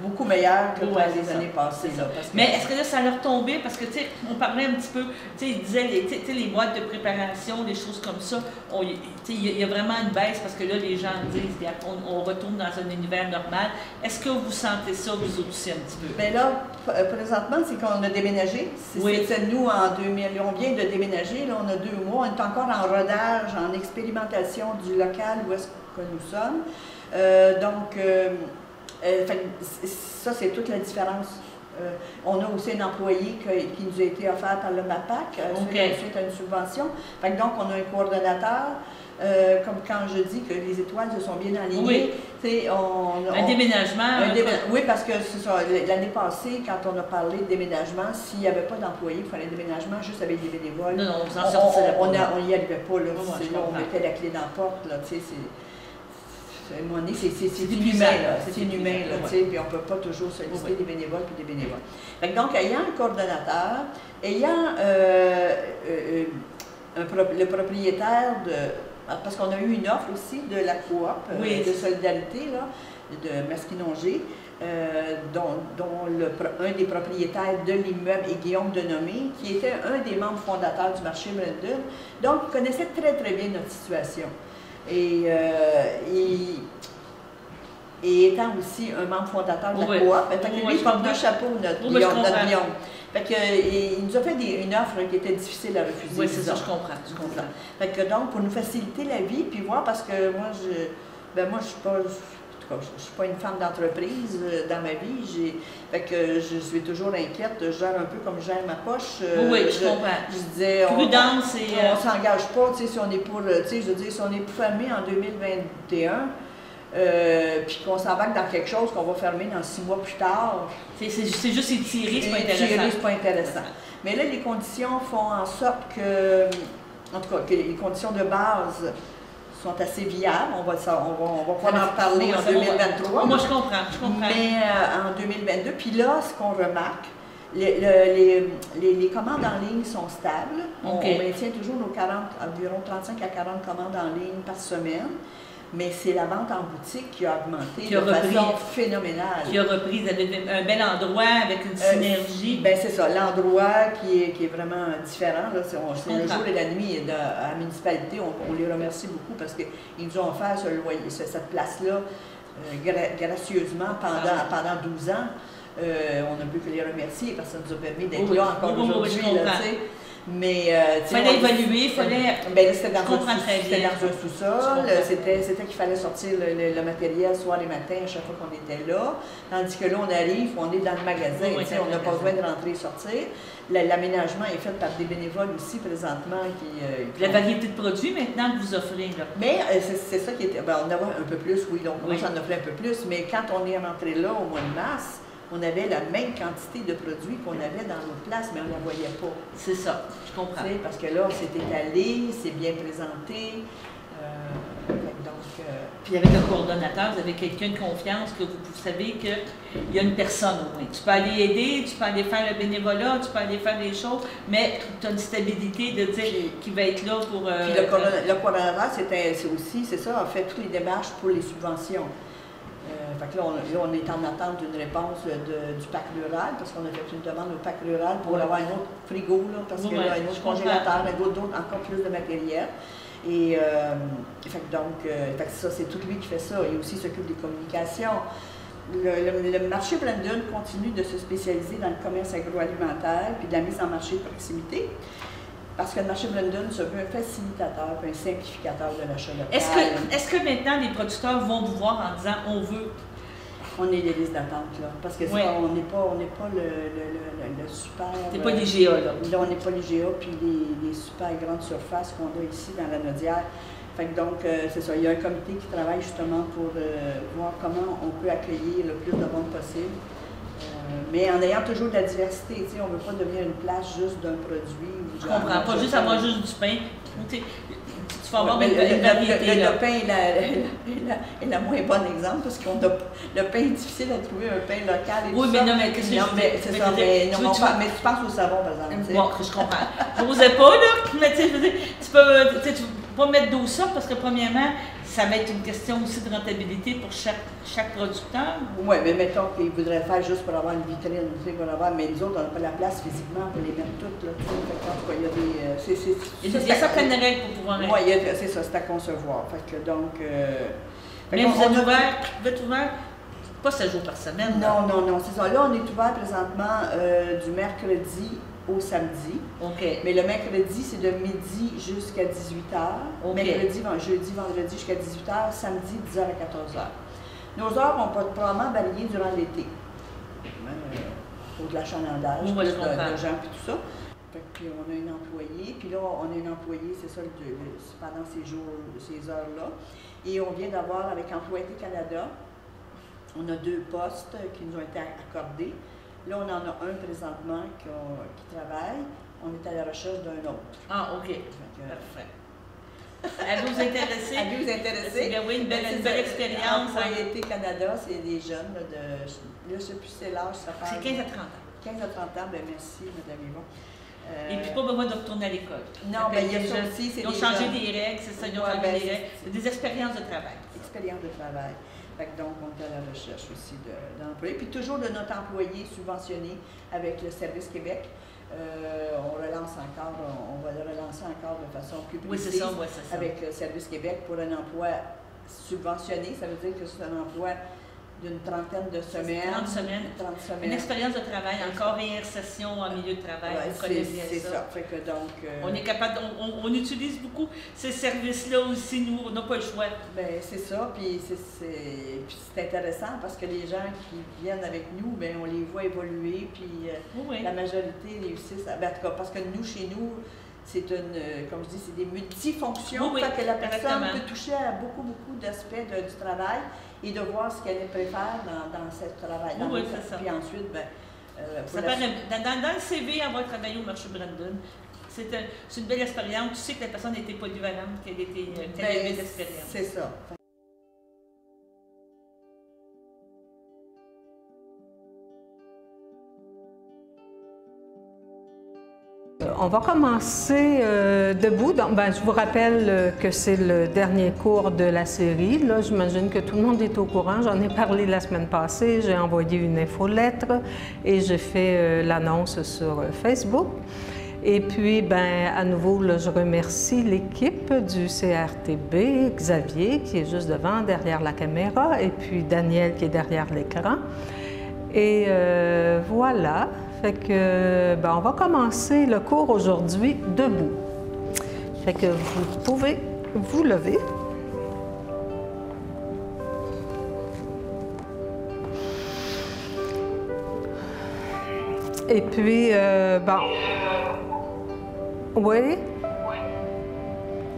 beaucoup meilleures que les années passées. Là, mais est-ce que là, ça leur tombé? Parce que, tu sais, on parlait un petit peu, tu sais, ils disaient, les boîtes de préparation, des choses comme ça, il y a vraiment une baisse parce que là, les gens disent, on retourne dans un univers normal. Est-ce que vous sentez ça, vous aussi, un petit peu? Bien là, présentement, c'est qu'on a déménagé. C'est nous, en 2000, on vient de déménager, là, on a 2 mois, on est encore en rodage, en expérimentation du local où est-ce que nous sommes. Ça, c'est toute la différence. On a aussi un employé qui nous a été offert par le MAPAC suite à une subvention. Donc, on a un coordonnateur. Comme quand je dis que les étoiles se sont bien alignées. Un déménagement. Oui, parce que c'est ça. L'année passée, quand on a parlé de déménagement, s'il n'y avait pas d'employés, il fallait un déménagement juste avec des bénévoles. Non, vous en sortirez pas. On n'y arrivait pas. Là, on mettait la clé dans la porte. Là, c'est inhumain, c'est inhumain, puis on ne peut pas toujours solliciter des bénévoles puis des bénévoles. Donc, ayant un coordonnateur, ayant le propriétaire parce qu'on a eu une offre aussi de la coop de solidarité, là, de Masquinongé, dont un des propriétaires de l'immeuble est Guillaume Denomé, qui était un des membres fondateurs du marché Brandon. Donc, il connaissait très, très bien notre situation. Et étant aussi un membre fondateur de la coop, lui, il porte deux chapeaux, notre Guillaume. Fait que, il nous a fait une offre qui était difficile à refuser. Oui, c'est ça, je comprends. Fait que donc, pour nous faciliter la vie, puis voir, parce que moi, je suis pas une femme d'entreprise dans ma vie. Fait que je suis toujours inquiète, je gère un peu comme je gère ma poche. Oui, je comprends. Je disais, prudence on s'engage pas, si on est pour, je veux dire, si on est pour fermer en 2021, puis qu'on s'embarque dans quelque chose qu'on va fermer dans 6 mois plus tard. C'est juste étiré, c'est pas intéressant. C'est pas intéressant. Mais là, les conditions font en sorte que, en tout cas, que les conditions de base sont assez viables. On va pouvoir en parler en 2023. Moi, je comprends. Mais en 2022, puis là, ce qu'on remarque, les commandes en ligne sont stables. On maintient toujours environ 35 à 40 commandes en ligne par semaine. Mais c'est la vente en boutique qui a augmenté de façon phénoménale. Qui a repris, vous avez un bel endroit avec une synergie. Ben c'est ça, l'endroit qui est vraiment différent. C'est le jour et la nuit à la municipalité. On les remercie beaucoup parce qu'ils nous ont offert cette place-là gracieusement pendant 12 ans. On n'a plus que les remercier parce que ça nous a permis d'être là encore aujourd'hui. Mais il fallait évaluer, il fallait. C'était dans un sous-sol. C'était qu'il fallait sortir le matériel soir et matin à chaque fois qu'on était là. Tandis que là, on arrive, on est dans le magasin. On n'a pas besoin de rentrer et sortir. L'aménagement est fait par des bénévoles aussi présentement. La variété de produits maintenant que vous offrez. Là. Mais c'est ça qui était. On en avait un peu plus, oui. Donc, moi, j'en offrais un peu plus. Mais quand on est rentré là au mois de mars, on avait la même quantité de produits qu'on avait dans notre place, mais on ne la voyait pas. C'est ça, je comprends. Parce que là, c'est étalé, c'est bien présenté. Puis avec un coordonnateur, vous avez quelqu'un de confiance que vous savez qu'il y a une personne au moins. Tu peux aller aider, tu peux aller faire le bénévolat, tu peux aller faire des choses, mais tu as une stabilité de dire qu'il va être là pour... Puis le coordonnateur, c'est ça, a fait toutes les démarches pour les subventions. Fait que là, on est en attente d'une réponse du PAC rural, parce qu'on a fait une demande au PAC rural pour avoir un autre frigo, là, parce qu'il y a un autre congélateur, encore plus de matériel. Et ça, c'est tout lui qui fait ça. Il aussi s'occupe des communications. Le marché Brandon continue de se spécialiser dans le commerce agroalimentaire puis de la mise en marché de proximité. Parce que le marché Brandon se veut un facilitateur et un simplificateur de l'achat local. Est-ce que maintenant les producteurs vont vous voir en disant on veut? On est des listes d'attente, là. Parce que ça, on n'est pas le super. C'est pas les GA, là. Là, on n'est pas les GA puis les super grandes surfaces qu'on a ici dans la Naudière. Fait que donc, c'est ça. Il y a un comité qui travaille justement pour voir comment on peut accueillir le plus de monde possible. Mais en ayant toujours de la diversité, on ne veut pas devenir une place juste d'un produit. Je comprends, pas juste avoir juste du pain. Tu vas avoir une variété. Le pain est la moins bonne exemple parce que le pain est difficile à trouver, un pain local et oui, tout mais ça. non, mais qu'est-ce que c'est ça, mais tu penses au savon, par exemple. Bon, je comprends. Je n'osais pas, là, mais tu sais, tu peux pas mettre d'eau sorte parce que, premièrement, ça va être une question aussi de rentabilité pour chaque producteur. Oui, mais mettons qu'ils voudraient faire juste pour avoir une vitrine, mais nous autres, on n'a pas la place physiquement pour les mettre toutes. Là, en tout cas, il y a certaines règles pour pouvoir... Oui, c'est ça, c'est à concevoir. Fait que donc... mais vous êtes ouvert pas 7 jours par semaine? Non, c'est ça. Là, on est ouvert présentement du mercredi au samedi. Mais le mercredi, c'est de midi jusqu'à 18h. Mercredi, jeudi, vendredi jusqu'à 18h. Samedi, 10h à 14h. Nos heures vont probablement varier durant l'été. Pour de l'achalandage, de gens et tout ça. Puis on a un employé. Puis là, on a un employé, c'est ça, pendant ces heures-là. Et on vient d'avoir, avec Employé Canada, on a 2 postes qui nous ont été accordés. Là, on en a un présentement qui travaille. On est à la recherche d'un autre. Ah, OK. Parfait. À vous intéresser? À vous intéresser. Bien, oui, une belle expérience. Employé Canada, c'est des jeunes là, je ne sais plus c'est l'âge, ça fait. C'est 15 à 30 ans. 15 à 30 ans, bien merci, Mme Yvon. Et puis pas besoin de retourner à l'école. Non, bien il y a ça aussi, c'est ils ont changé des règles, c'est ça, ils ont changé des règles. C'est des expériences de travail. Expériences de travail. Donc, on est à la recherche aussi d'employés. Puis toujours de notre employé subventionné avec le Service Québec. On relance encore, on va le relancer encore de façon plus précise c'est ça. avec le Service Québec pour un emploi subventionné. Ça veut dire que c'est un emploi d'une trentaine de semaines. 30 semaines. Une expérience de travail, encore réinsertion en milieu de travail. C'est ça. Fait que donc, on est capable, on utilise beaucoup ces services-là aussi, nous, on n'a pas le choix. Bien, c'est ça. Puis c'est intéressant parce que les gens qui viennent avec nous, bien, on les voit évoluer. Puis la majorité réussissent. En tout cas, parce que nous, chez nous, c'est comme je dis, c'est des multifonctions. Fait que la personne peut toucher à beaucoup d'aspects du travail et de voir ce qu'elle préfère dans ce travail. C'est ça. Puis ensuite, dans le CV, avoir travaillé au marché Brandon, c'est une belle expérience. Tu sais que la personne était polyvalente, qu'elle avait d'expérience. C'est ça. On va commencer debout. Donc, je vous rappelle que c'est le dernier cours de la série. Là, j'imagine que tout le monde est au courant. J'en ai parlé la semaine passée. J'ai envoyé une infolettre et j'ai fait l'annonce sur Facebook. Et puis, à nouveau, là, je remercie l'équipe du CRTB, Xavier, qui est juste devant, derrière la caméra, et puis Daniel, qui est derrière l'écran. Et voilà. Fait que, on va commencer le cours aujourd'hui debout. Fait que vous pouvez vous lever. Et puis, oui.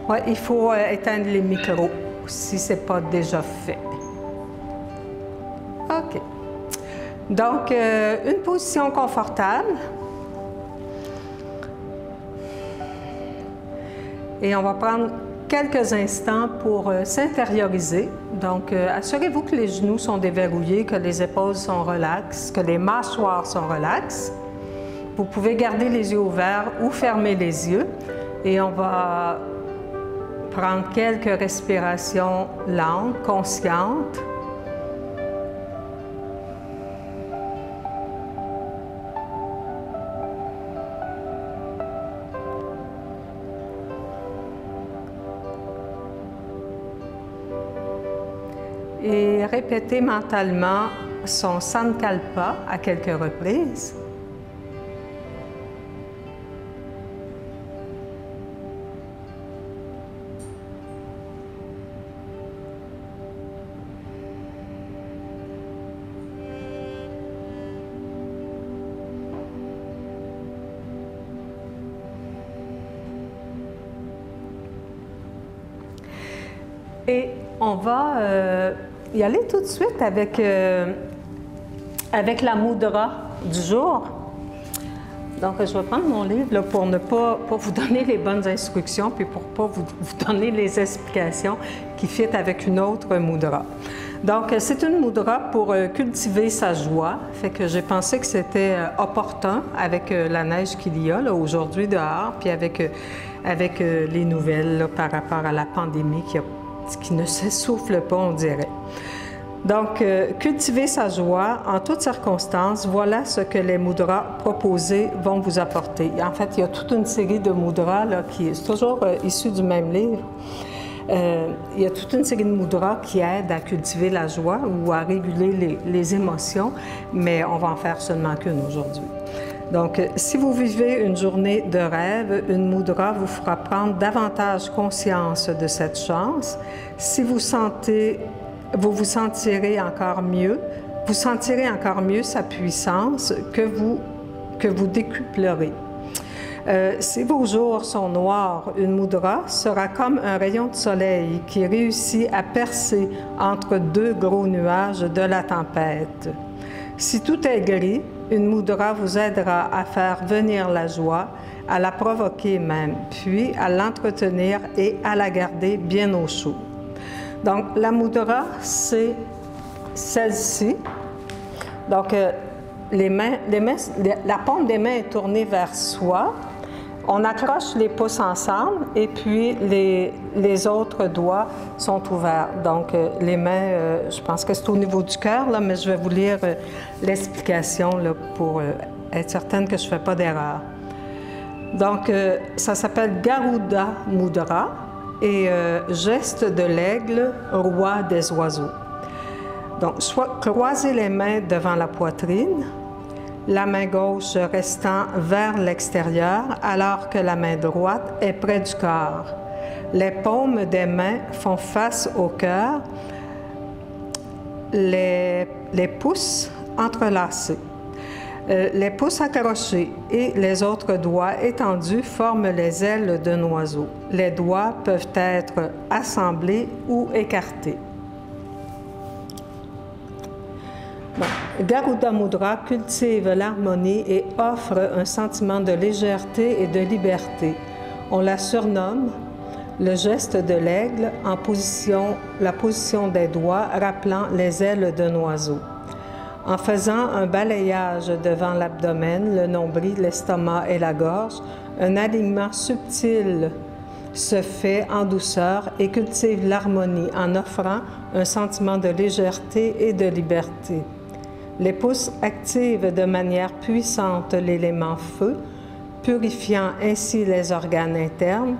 Oui, il faut éteindre les micros si ce n'est pas déjà fait. OK. Donc, une position confortable. Et on va prendre quelques instants pour s'intérioriser. Donc, assurez-vous que les genoux sont déverrouillés, que les épaules sont relaxes, que les mâchoires sont relaxes. Vous pouvez garder les yeux ouverts ou fermer les yeux. Et on va prendre quelques respirations lentes, conscientes. Et répétez mentalement son Sankalpa à quelques reprises. Et on va y aller tout de suite avec la mudra du jour. Donc, je vais prendre mon livre là, pour ne pas vous donner les bonnes instructions puis pour ne pas vous donner les explications qui fitent avec une autre mudra. Donc, c'est une mudra pour cultiver sa joie. Fait que j'ai pensé que c'était opportun avec la neige qu'il y a là, aujourd'hui dehors, puis avec les nouvelles là, par rapport à la pandémie qui ne s'essouffle pas, on dirait. Donc, cultiver sa joie en toutes circonstances, voilà ce que les mudras proposés vont vous apporter. En fait, il y a toute une série de mudras là, qui est toujours issue du même livre. Il y a toute une série de mudras qui aident à cultiver la joie ou à réguler les émotions, mais on va en faire seulement qu'une aujourd'hui. Donc, si vous vivez une journée de rêve, une mudra vous fera prendre davantage conscience de cette chance. Si vous vous sentirez encore mieux, vous sentirez encore mieux sa puissance que vous décuplerez. Si vos jours sont noirs, une mudra sera comme un rayon de soleil qui réussit à percer entre deux gros nuages de la tempête. Si tout est gris, une mudra vous aidera à faire venir la joie, à la provoquer même, puis à l'entretenir et à la garder bien au chaud. Donc, la mudra, c'est celle-ci. Donc, la paume des mains est tournée vers soi. On accroche les pouces ensemble et puis les autres doigts sont ouverts. Donc, les mains, je pense que c'est au niveau du cœur, là, mais je vais vous lire l'explication pour être certaine que je ne fais pas d'erreur. Donc, ça s'appelle Garuda Mudra et geste de l'aigle, roi des oiseaux. Donc, croisez les mains devant la poitrine, la main gauche restant vers l'extérieur alors que la main droite est près du corps. Les paumes des mains font face au cœur, les pouces entrelacés. Les pouces accrochés et les autres doigts étendus forment les ailes d'un oiseau. Les doigts peuvent être assemblés ou écartés. Bon. Garuda Mudra cultive l'harmonie et offre un sentiment de légèreté et de liberté. On la surnomme le geste de l'aigle en la position des doigts rappelant les ailes d'un oiseau. En faisant un balayage devant l'abdomen, le nombril, l'estomac et la gorge, un alignement subtil se fait en douceur et cultive l'harmonie en offrant un sentiment de légèreté et de liberté. Les pouces activent de manière puissante l'élément feu, purifiant ainsi les organes internes,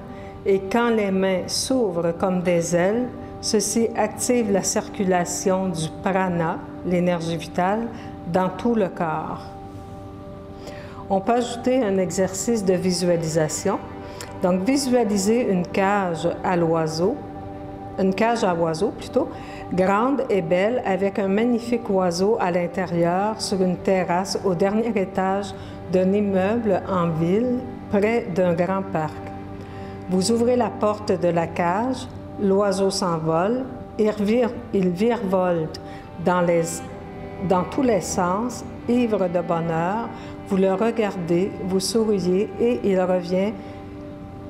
et quand les mains s'ouvrent comme des ailes, ceci active la circulation du prana, l'énergie vitale, dans tout le corps. On peut ajouter un exercice de visualisation. Donc, visualisez une cage à oiseau plutôt, grande et belle, avec un magnifique oiseau à l'intérieur sur une terrasse au dernier étage d'un immeuble en ville, près d'un grand parc. Vous ouvrez la porte de la cage, l'oiseau s'envole, il virevolte dans tous les sens, ivre de bonheur. Vous le regardez, vous souriez et il revient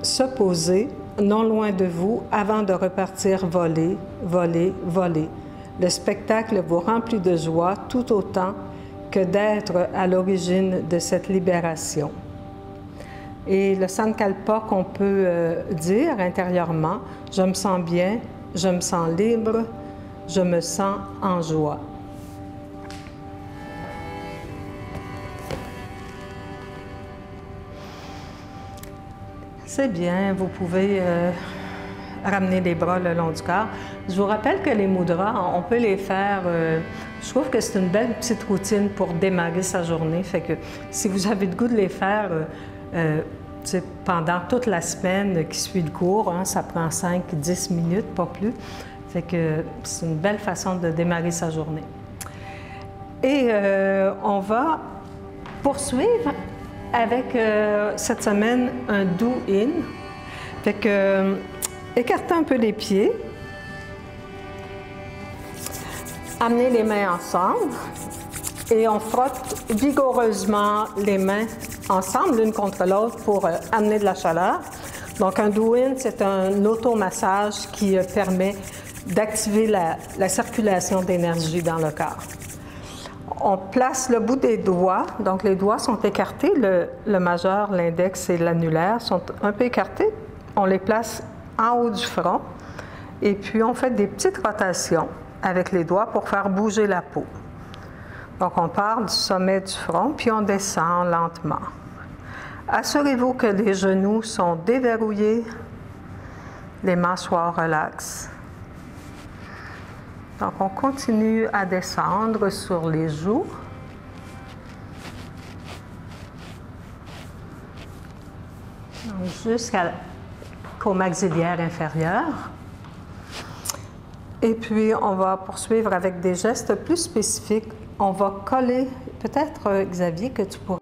se poser non loin de vous avant de repartir voler, voler, voler. Le spectacle vous remplit de joie tout autant que d'être à l'origine de cette libération. Et le Sankalpa qu'on peut dire intérieurement, je me sens bien, je me sens libre, je me sens en joie. C'est bien, vous pouvez ramener les bras le long du corps. Je vous rappelle que les mudras, on peut les faire, je trouve que c'est une belle petite routine pour démarrer sa journée. Fait que si vous avez le goût de les faire pendant toute la semaine qui suit le cours, hein, ça prend 5-10 minutes, pas plus. Fait que c'est une belle façon de démarrer sa journée. Et on va poursuivre avec cette semaine un do-in. Fait que écartez un peu les pieds. Amenez les mains ensemble et on frotte vigoureusement les mains ensemble l'une contre l'autre pour amener de la chaleur. Donc un do-in, c'est un automassage qui permet d'activer la circulation d'énergie dans le corps. On place le bout des doigts, donc les doigts sont écartés, le majeur, l'index et l'annulaire sont un peu écartés. On les place en haut du front et puis on fait des petites rotations avec les doigts pour faire bouger la peau. Donc on part du sommet du front puis on descend lentement. Assurez-vous que les genoux sont déverrouillés, les mâchoires relaxent. Donc, on continue à descendre sur les joues. Jusqu'au maxillaire inférieur. Et puis, on va poursuivre avec des gestes plus spécifiques. On va coller, peut-être, Xavier, que tu pourrais